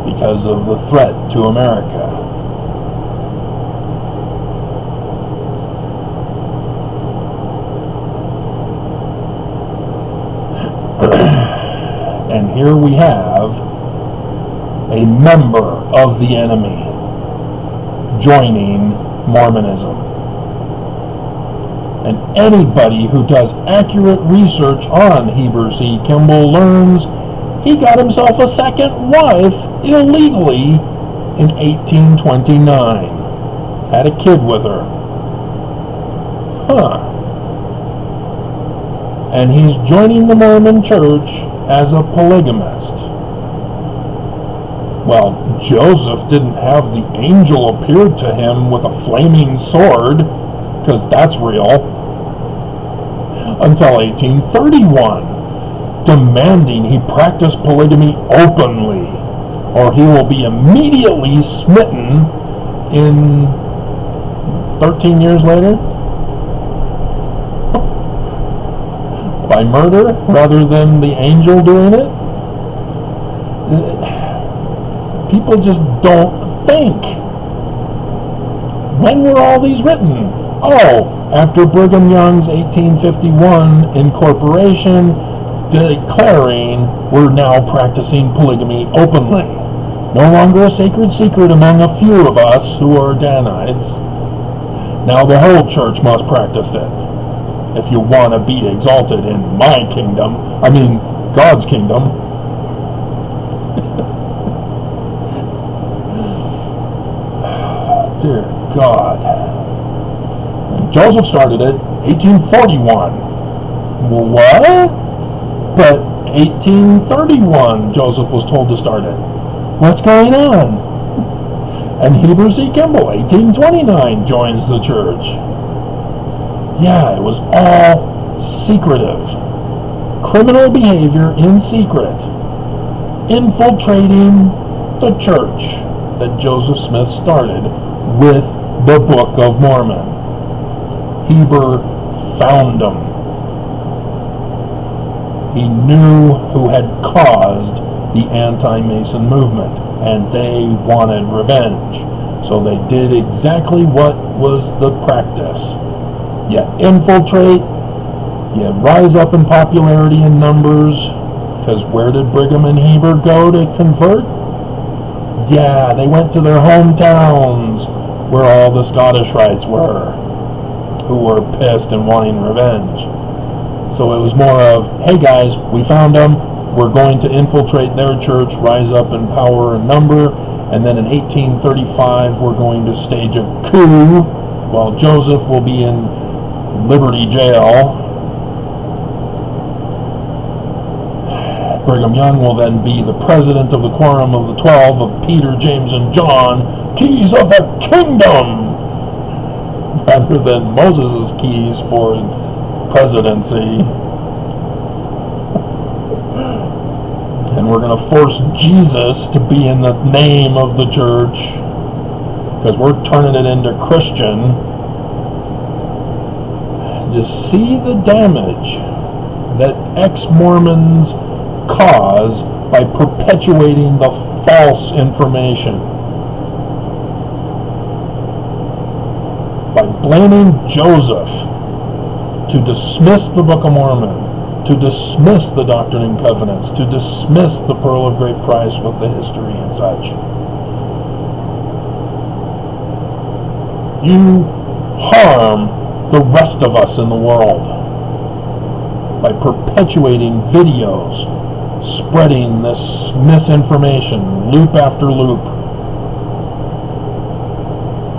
Because of the threat to America. And here we have a member of the enemy joining Mormonism. And anybody who does accurate research on Heber C. Kimball learns he got himself a second wife illegally in 1829. Had a kid with her. Huh. And he's joining the Mormon Church as a polygamist. Well, Joseph didn't have the angel appear to him with a flaming sword, because that's real, until 1831, demanding he practice polygamy openly, or he will be immediately smitten in 13 years later by murder rather than the angel doing it. People just don't think. When were all these written? Oh, after Brigham Young's 1851 incorporation declaring we're now practicing polygamy openly. No longer a sacred secret among a few of us who are Danites. Now the whole church must practice it. If you want to be exalted in my kingdom, I mean God's kingdom. Dear God. And Joseph started it 1841. Well, what? But 1831 Joseph was told to start it. What's going on? And Heber C. Kimball, 1829, joins the church. Yeah, it was all secretive. Criminal behavior in secret. Infiltrating the church that Joseph Smith started with the Book of Mormon. Heber found them. He knew who had caused the anti-Mason movement, and they wanted revenge. So they did exactly what was the practice. You infiltrate, you rise up in popularity and numbers, because where did Brigham and Heber go to convert? Yeah, they went to their hometowns, where all the Scottish Rites were, who were pissed and wanting revenge. So it was more of, hey guys, we found them, we're going to infiltrate their church, rise up in power and number, and then in 1835 we're going to stage a coup while Joseph will be in Liberty Jail. Brigham Young will then be the president of the Quorum of the 12 of Peter, James, and John, keys of the kingdom, rather than Moses' keys for presidency. And we're going to force Jesus to be in the name of the church, because we're turning it into Christian. You see the damage that ex-Mormons cause by perpetuating the false information, by blaming Joseph to dismiss the Book of Mormon, to dismiss the Doctrine and Covenants, to dismiss the Pearl of Great Price with the history and such. You harm the rest of us in the world by perpetuating videos, spreading this misinformation, loop after loop.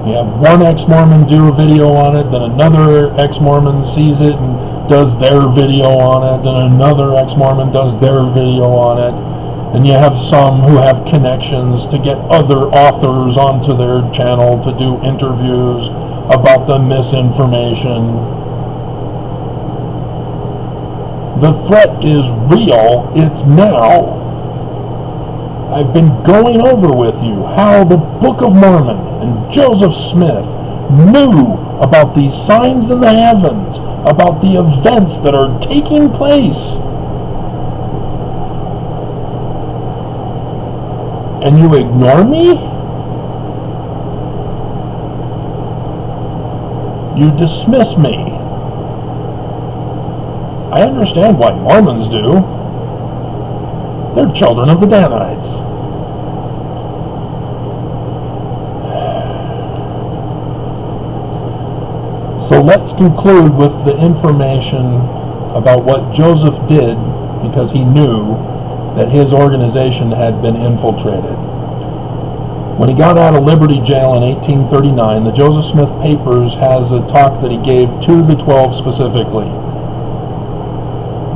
You have one ex-Mormon do a video on it, then another ex-Mormon sees it and does their video on it, then another ex-Mormon does their video on it, and you have some who have connections to get other authors onto their channel to do interviews about the misinformation. The threat is real. It's now. I've been going over with you how the Book of Mormon and Joseph Smith knew about these signs in the heavens, about the events that are taking place. And you ignore me? You dismiss me. I understand why Mormons do. They're children of the Danites. So let's conclude with the information about what Joseph did, because he knew that his organization had been infiltrated. When he got out of Liberty Jail in 1839, the Joseph Smith Papers has a talk that he gave to the 12 specifically,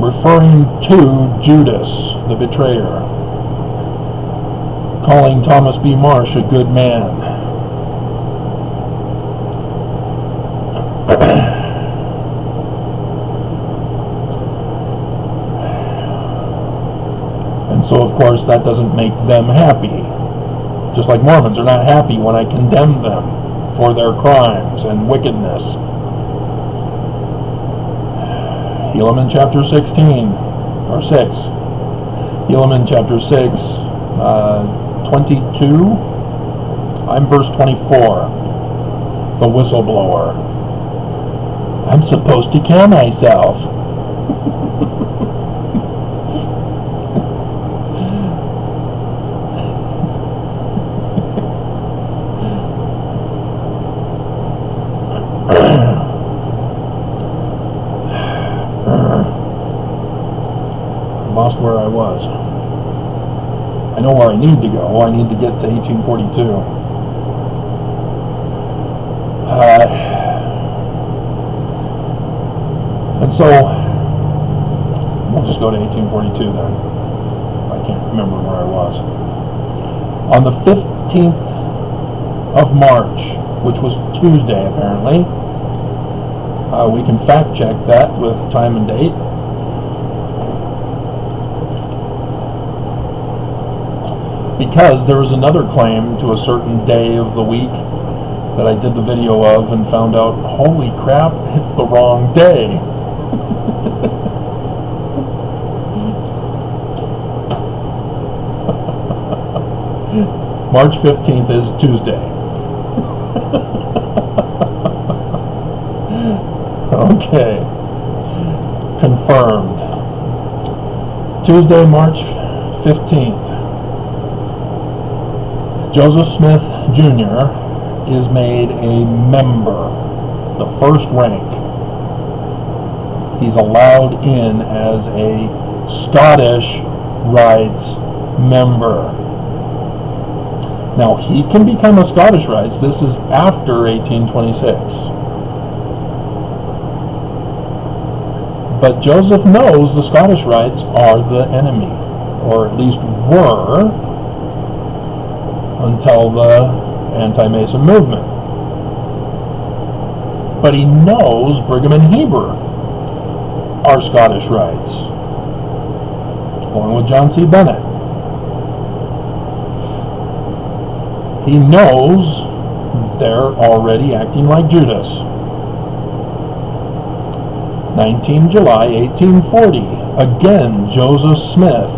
referring to Judas, the betrayer, calling Thomas B. Marsh a good man. And so, of course, that doesn't make them happy. Just like Mormons are not happy when I condemn them for their crimes and wickedness. Helaman chapter 16, or 6. Helaman chapter 6, 22. I'm verse 24. The whistleblower. I'm supposed to kill myself. Lost where I was. I know where I need to go. I need to get to 1842. And so we'll just go to 1842 then. I can't remember where I was. On the 15th of March, which was Tuesday apparently, we can fact check that with time and date. Because there was another claim to a certain day of the week that I did the video of and found out, holy crap, it's the wrong day. March 15th is Tuesday. Okay. Confirmed. Tuesday, March 15th. Joseph Smith Jr. is made a member, the first rank. He's allowed in as a Scottish Rites member. Now, he can become a Scottish Rites. This is after 1826. But Joseph knows the Scottish Rites are the enemy. or at least were, until the anti-Mason movement. But he knows Brigham and Heber are Scottish Rites, along with John C. Bennett. He knows they're already acting like Judas. 19 July 1840, again Joseph Smith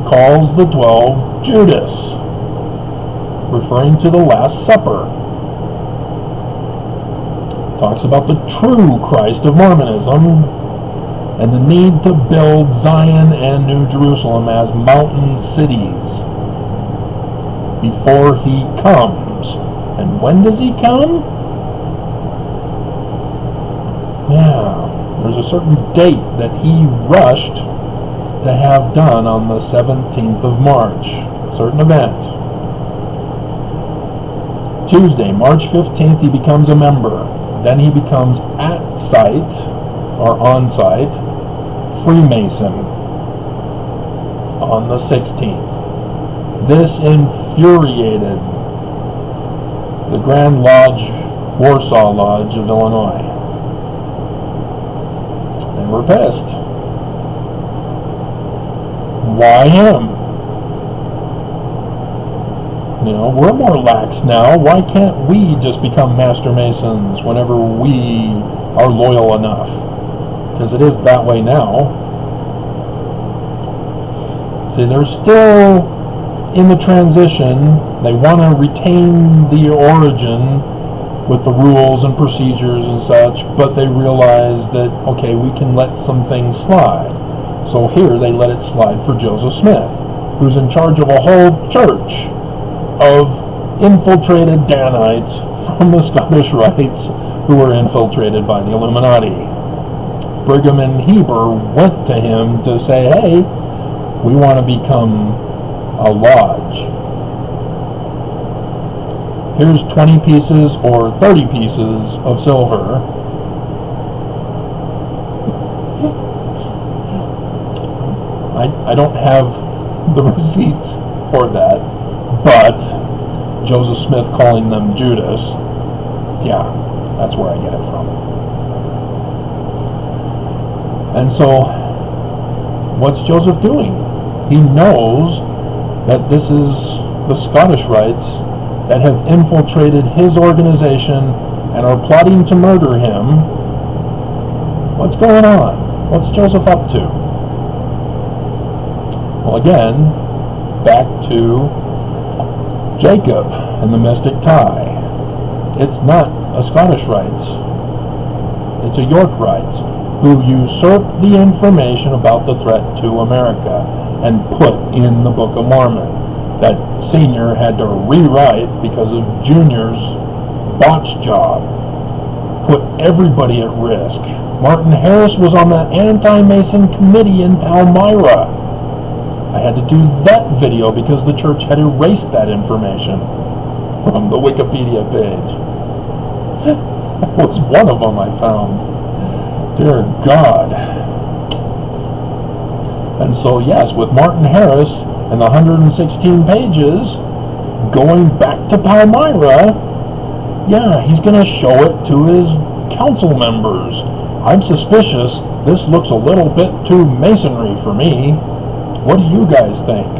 calls the 12 Judas, referring to the Last Supper. Talks about the true Christ of Mormonism and the need to build Zion and New Jerusalem as mountain cities before he comes. And when does he come? Yeah, there's a certain date that he rushed to have done on the 17th of March. Certain event. Tuesday, March 15th, he becomes a member. Then he becomes at site, or on site, Freemason on the 16th. This infuriated the Grand Lodge, Warsaw Lodge of Illinois. They were pissed. Why him? You know, we're more lax now. Why can't we just become Master Masons whenever we are loyal enough? Because it is that way now. See, they're still in the transition. They want to retain the origin with the rules and procedures and such, but they realize that, okay, we can let some things slide. So here they let it slide for Joseph Smith, who's in charge of a whole church of infiltrated Danites from the Scottish Rites who were infiltrated by the Illuminati. Brigham and Heber went to him to say, hey, we want to become a lodge. Here's 20 pieces or 30 pieces of silver. I don't have the receipts for that, but Joseph Smith calling them Judas, yeah, that's where I get it from. And so, what's Joseph doing? He knows that this is the Scottish Rites that have infiltrated his organization and are plotting to murder him. What's going on? What's Joseph up to? Well, again, back to Jacob and the mystic tie. It's not a Scottish Rites. It's a York Rites, who usurped the information about the threat to America and put in the Book of Mormon that Senior had to rewrite because of Junior's botch job. Put everybody at risk. Martin Harris was on the anti-Mason committee in Palmyra. I had to do that video because the church had erased that information from the Wikipedia page. That was one of them I found. Dear God. And so, yes, with Martin Harris and the 116 pages going back to Palmyra, yeah, he's going to show it to his council members. I'm suspicious. This looks a little bit too Masonry for me. What do you guys think?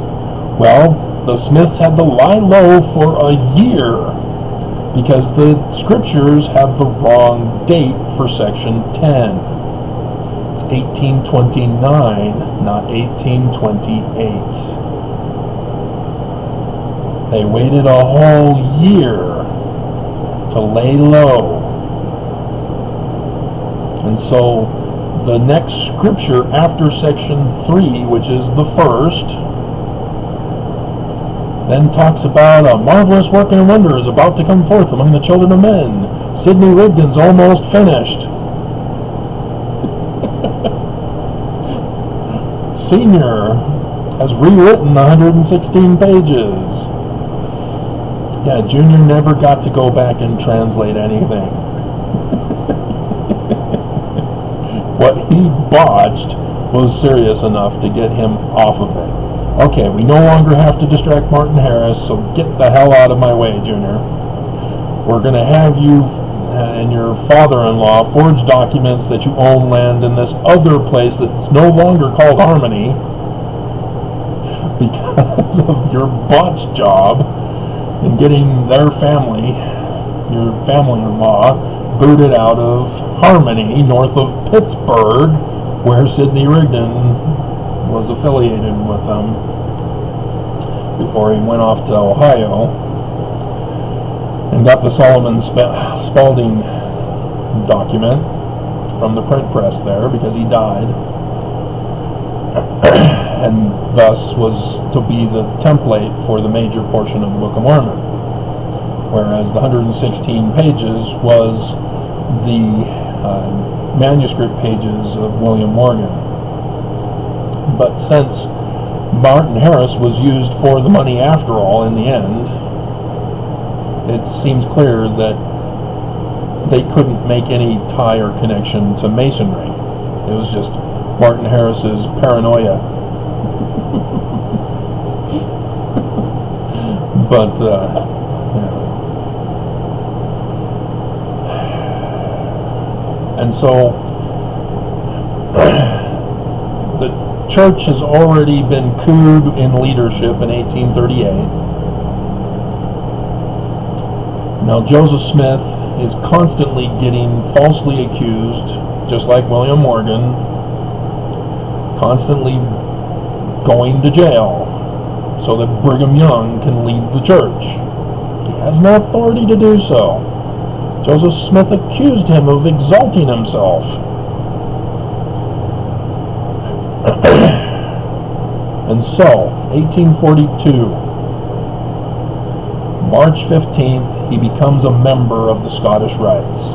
Well, the Smiths had to lie low for a year because the scriptures have the wrong date for section 10. It's 1829, not 1828. They waited a whole year to lay low. And so the next scripture after section 3, which is the first, then talks about a marvelous work and wonder is about to come forth among the children of men. Sidney Rigdon's almost finished. Senior has rewritten 116 pages. Yeah, Junior never got to go back and translate anything. What he botched was serious enough to get him off of it. Okay, we no longer have to distract Martin Harris, so get the hell out of my way, Junior. We're going to have you and your father-in-law forge documents that you own land in this other place that's no longer called Harmony because of your botched job in getting their family, your family-in-law, booted out of Harmony, north of Pittsburgh, where Sidney Rigdon was affiliated with them before he went off to Ohio and got the Solomon Spaulding document from the print press there because he died, and thus was to be the template for the major portion of the Book of Mormon, whereas the 116 pages was the manuscript pages of William Morgan. But since Martin Harris was used for the money after all in the end, it seems clear that they couldn't make any tie or connection to Masonry. It was just Martin Harris's paranoia. But, and so the church has already been couped in leadership in 1838. Now Joseph Smith is constantly getting falsely accused, just like William Morgan, constantly going to jail so that Brigham Young can lead the church. He has no authority to do so. Joseph Smith accused him of exalting himself. And so, 1842, March 15th, he becomes a member of the Scottish Rites.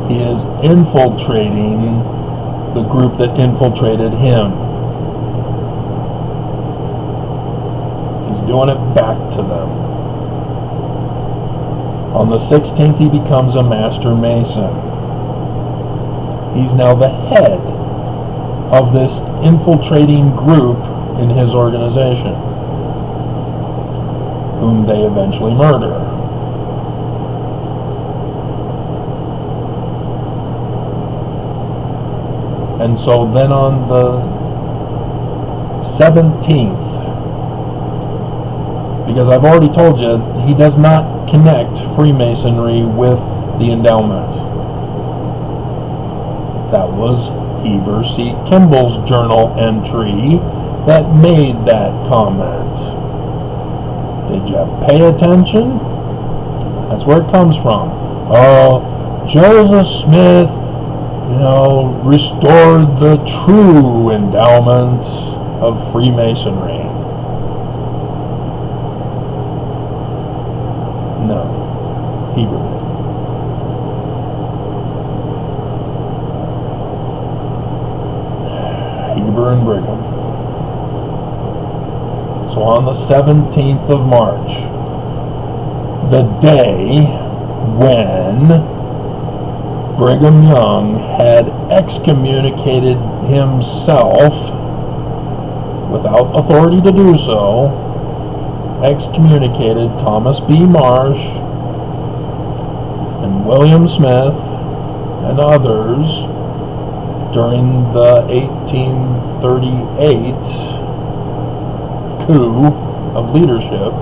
He is infiltrating the group that infiltrated him. He's doing it back to them. On the 16th, he becomes a Master Mason. He's now the head of this infiltrating group in his organization, whom they eventually murder. And so then on the 17th, because I've already told you, he does not connect Freemasonry with the endowment. That was Heber C. Kimball's journal entry that made that comment. Did you pay attention? That's where it comes from. Oh, Joseph Smith, restored the true endowment of Freemasonry. No, Heber did. Heber and Brigham. So on the 17th of March, the day when Brigham Young had excommunicated himself without authority to do so, excommunicated Thomas B. Marsh and William Smith and others during the 1838 coup of leadership.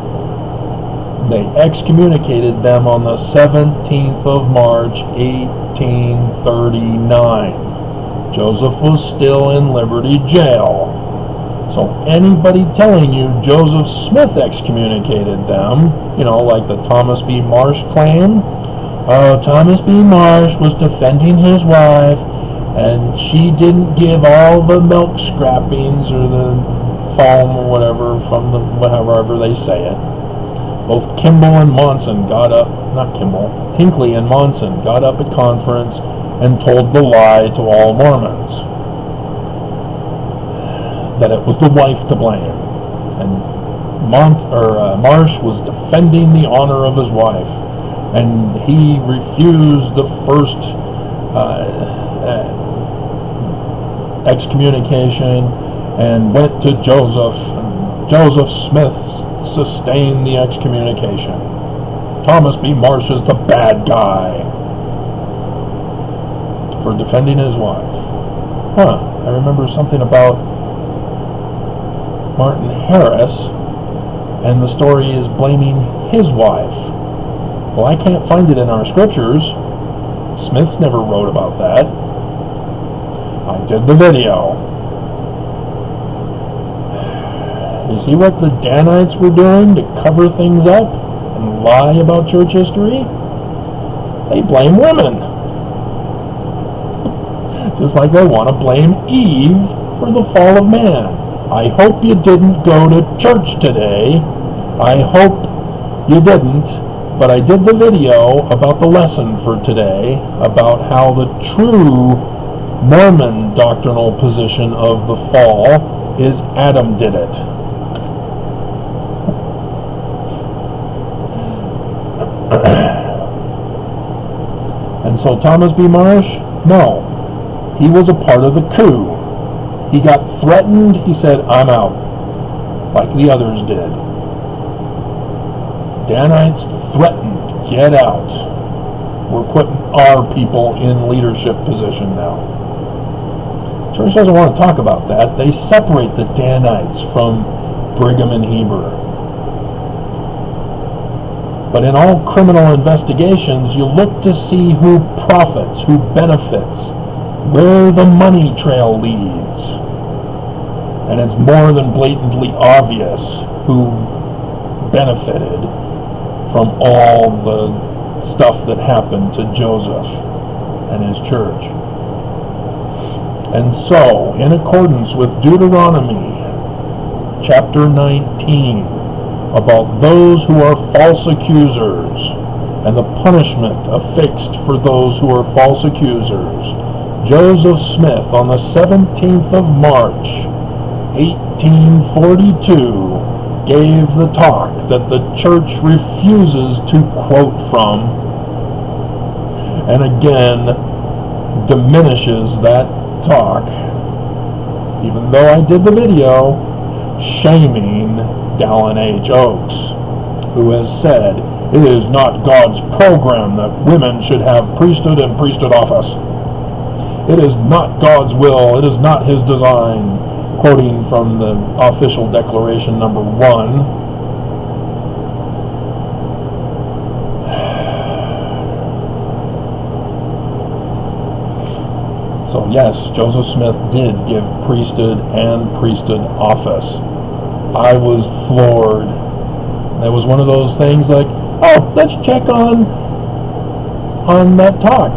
They excommunicated them on the 17th of March, 1839. Joseph was still in Liberty Jail. So anybody telling you Joseph Smith excommunicated them, like the Thomas B. Marsh claim, Thomas B. Marsh was defending his wife, and she didn't give all the milk scrappings or the foam or whatever from the, however they say it. Both Kimball and Monson got up, Hinckley and Monson got up at conference and told the lie to all Mormons. That it was the wife to blame. And Marsh was defending the honor of his wife. And he refused the first excommunication and went to Joseph and Joseph Smith sustained the excommunication. Thomas B. Marsh is the bad guy for defending his wife. I remember something about Martin Harris, and the story is blaming his wife. Well, I can't find it in our scriptures. Smiths never wrote about that. I did the video. You see what the Danites were doing to cover things up and lie about church history? They blame women. Just like they want to blame Eve for the fall of man. I hope you didn't go to church today. I hope you didn't, but I did the video about the lesson for today, about how the true Mormon doctrinal position of the fall is Adam did it. And so Thomas B. Marsh, no, he was a part of the coup. He got threatened, he said, I'm out, like the others did. Danites threatened, get out. We're putting our people in leadership position now. Church doesn't want to talk about that. They separate the Danites from Brigham and Heber. But in all criminal investigations, you look to see who profits, who benefits, where the money trail leads. And it's more than blatantly obvious who benefited from all the stuff that happened to Joseph and his church. And so, in accordance with Deuteronomy chapter 19, about those who are false accusers and the punishment affixed for those who are false accusers, Joseph Smith, on the 17th of March, 1842, gave the talk that the church refuses to quote from, and again diminishes that talk, even though I did the video, shaming Dallin H. Oaks, who has said, it is not God's program that women should have priesthood and priesthood office. It is not God's will, it is not his design, quoting from the official declaration number 1. So yes, Joseph Smith did give priesthood and priesthood office. I was floored. It was one of those things like, oh, let's check on that talk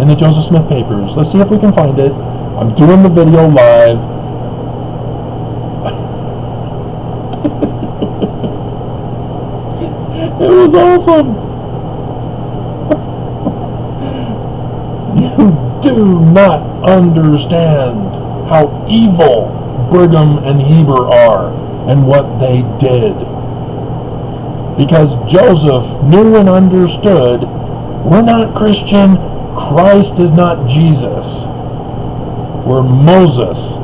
in the Joseph Smith papers. Let's see if we can find it. I'm doing the video live. It was awesome. You do not understand how evil Brigham and Heber are and what they did. Because Joseph knew and understood, we're not Christian, Christ is not Jesus. We're Moses,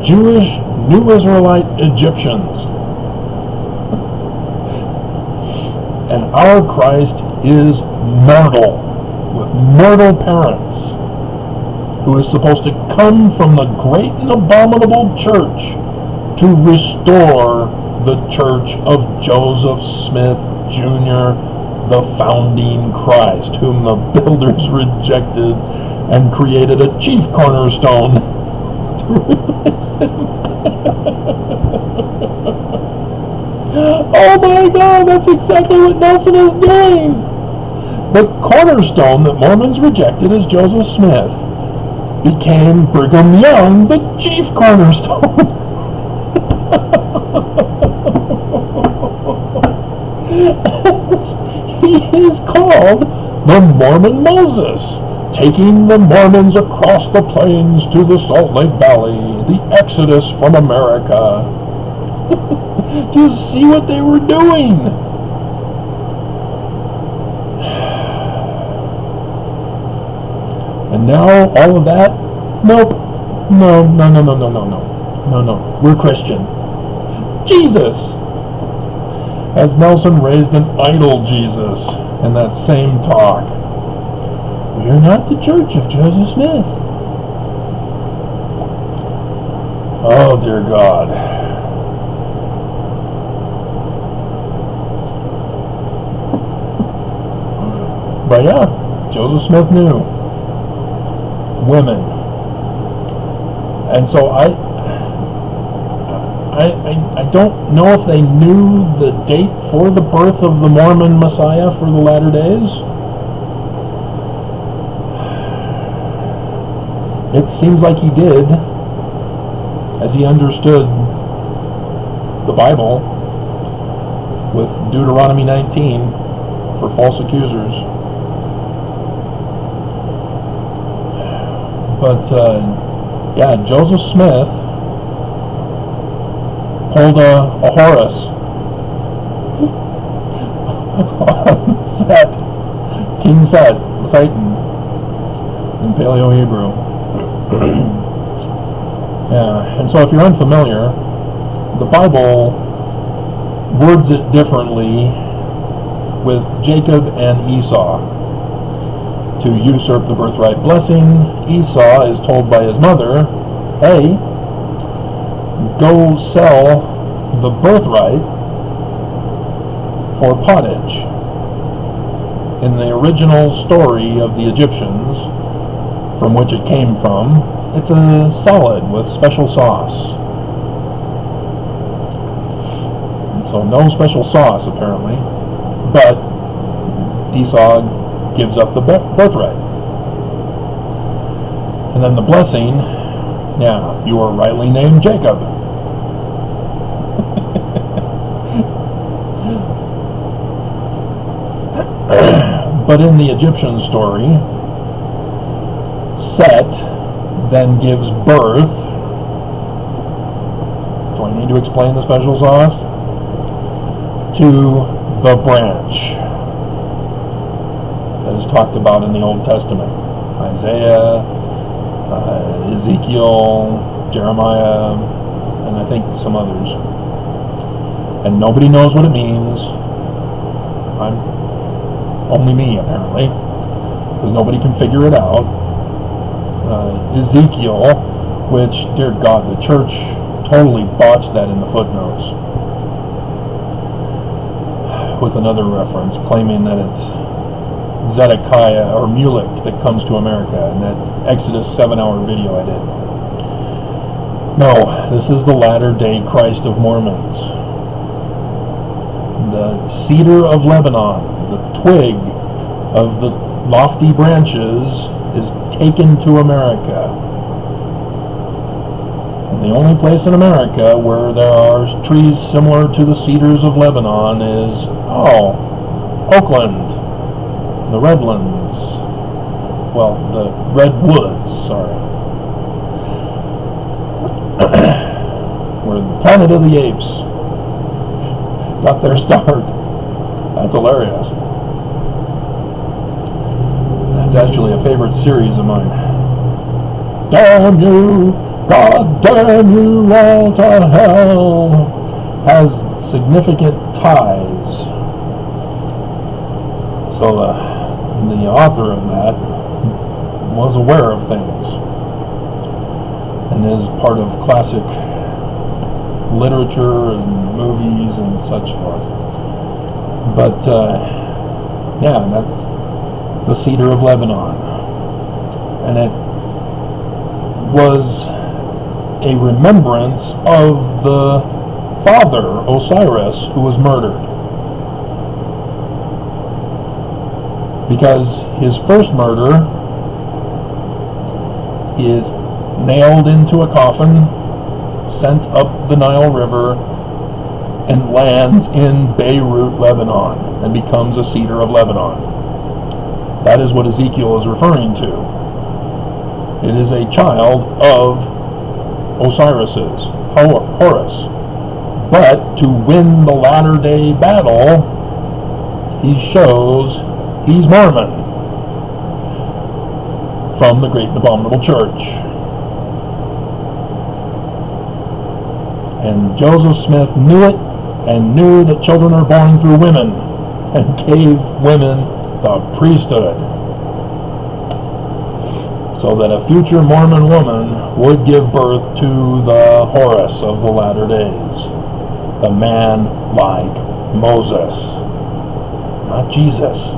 Jewish, New Israelite Egyptians. And our Christ is mortal, with mortal parents, who is supposed to come from the great and abominable church to restore the church of Joseph Smith Jr., the founding Christ, whom the builders rejected and created a chief cornerstone to replace him. Oh my God, that's exactly what Nelson is doing. The cornerstone that Mormons rejected as Joseph Smith became Brigham Young, the chief cornerstone. He is called the Mormon Moses, taking the Mormons across the plains to the Salt Lake Valley, the Exodus from America. Do you see what they were doing? And now all of that? Nope. No. We're Christian. Jesus! As Nelson raised an idol Jesus in that same talk. We are not the Church of Joseph Smith. Oh, dear God. But yeah, Joseph Smith knew women. And so I don't know if they knew the date for the birth of the Mormon Messiah for the latter days. It seems like he did, as he understood the Bible with Deuteronomy 19 for false accusers. But yeah, Joseph Smith pulled a Horus on Set, King Set, Satan, in Paleo-Hebrew. Yeah, and so if you're unfamiliar, the Bible words it differently with Jacob and Esau. To usurp the birthright blessing, Esau is told by his mother, hey, go sell the birthright for pottage. In the original story of the Egyptians, from which it came from, it's a salad with special sauce. And so no special sauce, apparently, but Esau gives up the birthright. And then the blessing, yeah, you are rightly named Jacob. But in the Egyptian story, Set then gives birth. Do I need to explain the special sauce? To the branch that is talked about in the Old Testament. Isaiah, Ezekiel, Jeremiah, and I think some others. And nobody knows what it means. Only me, apparently, because nobody can figure it out. Ezekiel, which, dear God, the church totally botched that in the footnotes with another reference claiming that it's Zedekiah or Mulek that comes to America in that Exodus 7-hour video I did. No, this is the latter-day Christ of Mormons. The cedar of Lebanon, the twig of the lofty branches, is taken to America. And the only place in America where there are trees similar to the cedars of Lebanon is, Oakland, the Redlands. Well, the Redwoods, sorry. Where the Planet of the Apes got their start. That's hilarious. That's actually a favorite series of mine. Damn you! God damn you all to hell! Has significant ties. So the author of that was aware of things and is part of classic literature and movies and such forth. But yeah, that's the cedar of Lebanon, and it was a remembrance of the father Osiris who was murdered, because his first murder is nailed into a coffin, sent up the Nile River, and lands in Beirut, Lebanon, and becomes a cedar of Lebanon. That is what Ezekiel is referring to. It is a child of Osiris's, Horus. But to win the latter-day battle, he shows he's Mormon from the Great and Abominable Church. And Joseph Smith knew it, and knew that children are born through women, and gave women the priesthood, so that a future Mormon woman would give birth to the Horus of the latter days, the man like Moses, not Jesus,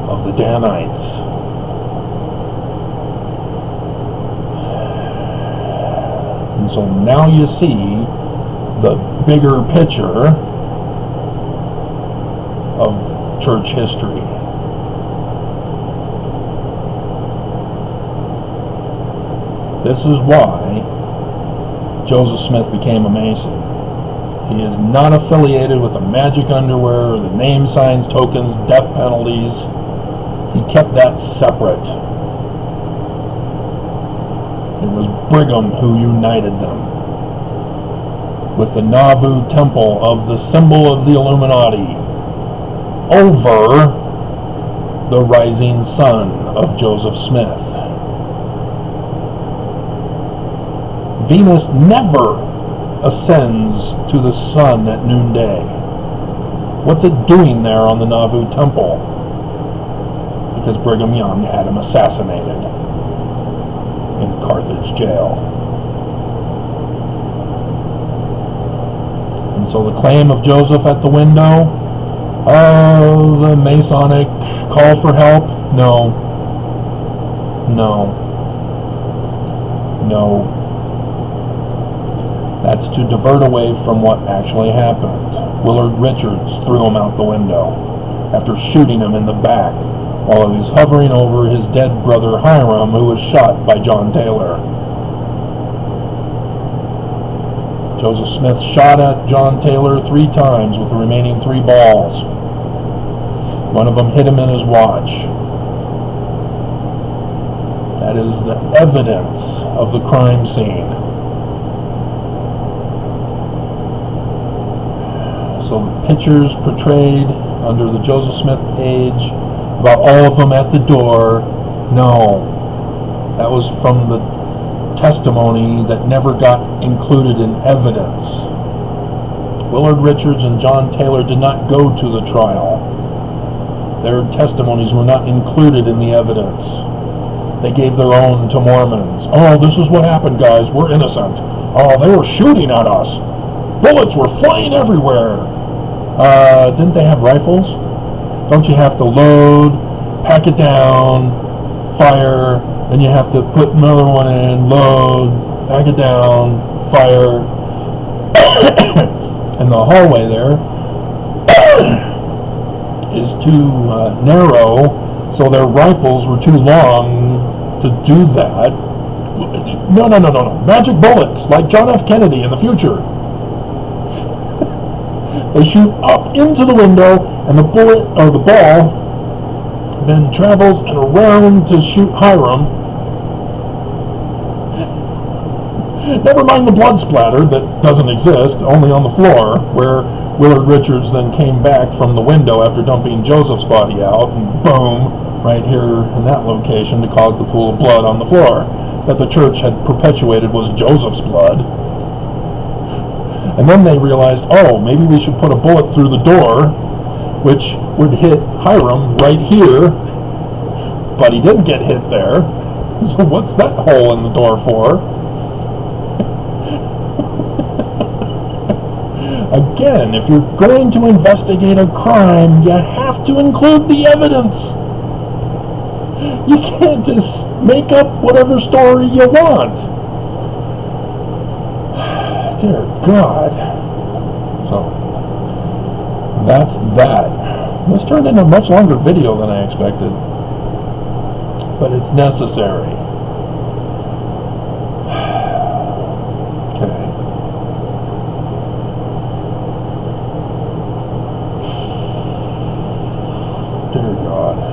of the Danites. And so now you see the bigger picture of church history. This is why Joseph Smith became a Mason. He is not affiliated with the magic underwear, or the name signs, tokens, death penalties. He kept that separate. It was Brigham who united them with the Nauvoo Temple of the symbol of the Illuminati over the rising sun of Joseph Smith. Venus never ascends to the sun at noonday. What's it doing there on the Nauvoo Temple? Because Brigham Young had him assassinated in Carthage jail. And so the claim of Joseph at the window, the Masonic call for help, no. That's to divert away from what actually happened. Willard Richards threw him out the window after shooting him in the back while he was hovering over his dead brother Hiram, who was shot by John Taylor. Joseph Smith shot at John Taylor 3 times with the remaining 3 balls. One of them hit him in his watch. That is the evidence of the crime scene. So the pictures portrayed under the Joseph Smith page about all of them at the door, no. That was from the testimony that never got included in evidence. Willard Richards and John Taylor did not go to the trial. Their testimonies were not included in the evidence. They gave their own to Mormons. Oh, this is what happened, guys. We're innocent. Oh, they were shooting at us. Bullets were flying everywhere. Didn't they have rifles? Don't you have to load, pack it down, fire, then you have to put another one in, load, pack it down, fire. And the hallway there is too narrow, so their rifles were too long to do that. No. Magic bullets, like John F. Kennedy in the future. They shoot up into the window, and the bullet, or the ball, then travels and around to shoot Hiram. Never mind the blood splatter that doesn't exist, only on the floor, where Willard Richards then came back from the window after dumping Joseph's body out, and boom, right here in that location to cause the pool of blood on the floor that the church had perpetuated was Joseph's blood. And then they realized, oh, maybe we should put a bullet through the door, which would hit Hiram right here, but he didn't get hit there. So what's that hole in the door for? Again, if you're going to investigate a crime, you have to include the evidence. You can't just make up whatever story you want. Dear God. So, that's that. This turned into a much longer video than I expected. But it's necessary. Okay. Dear God.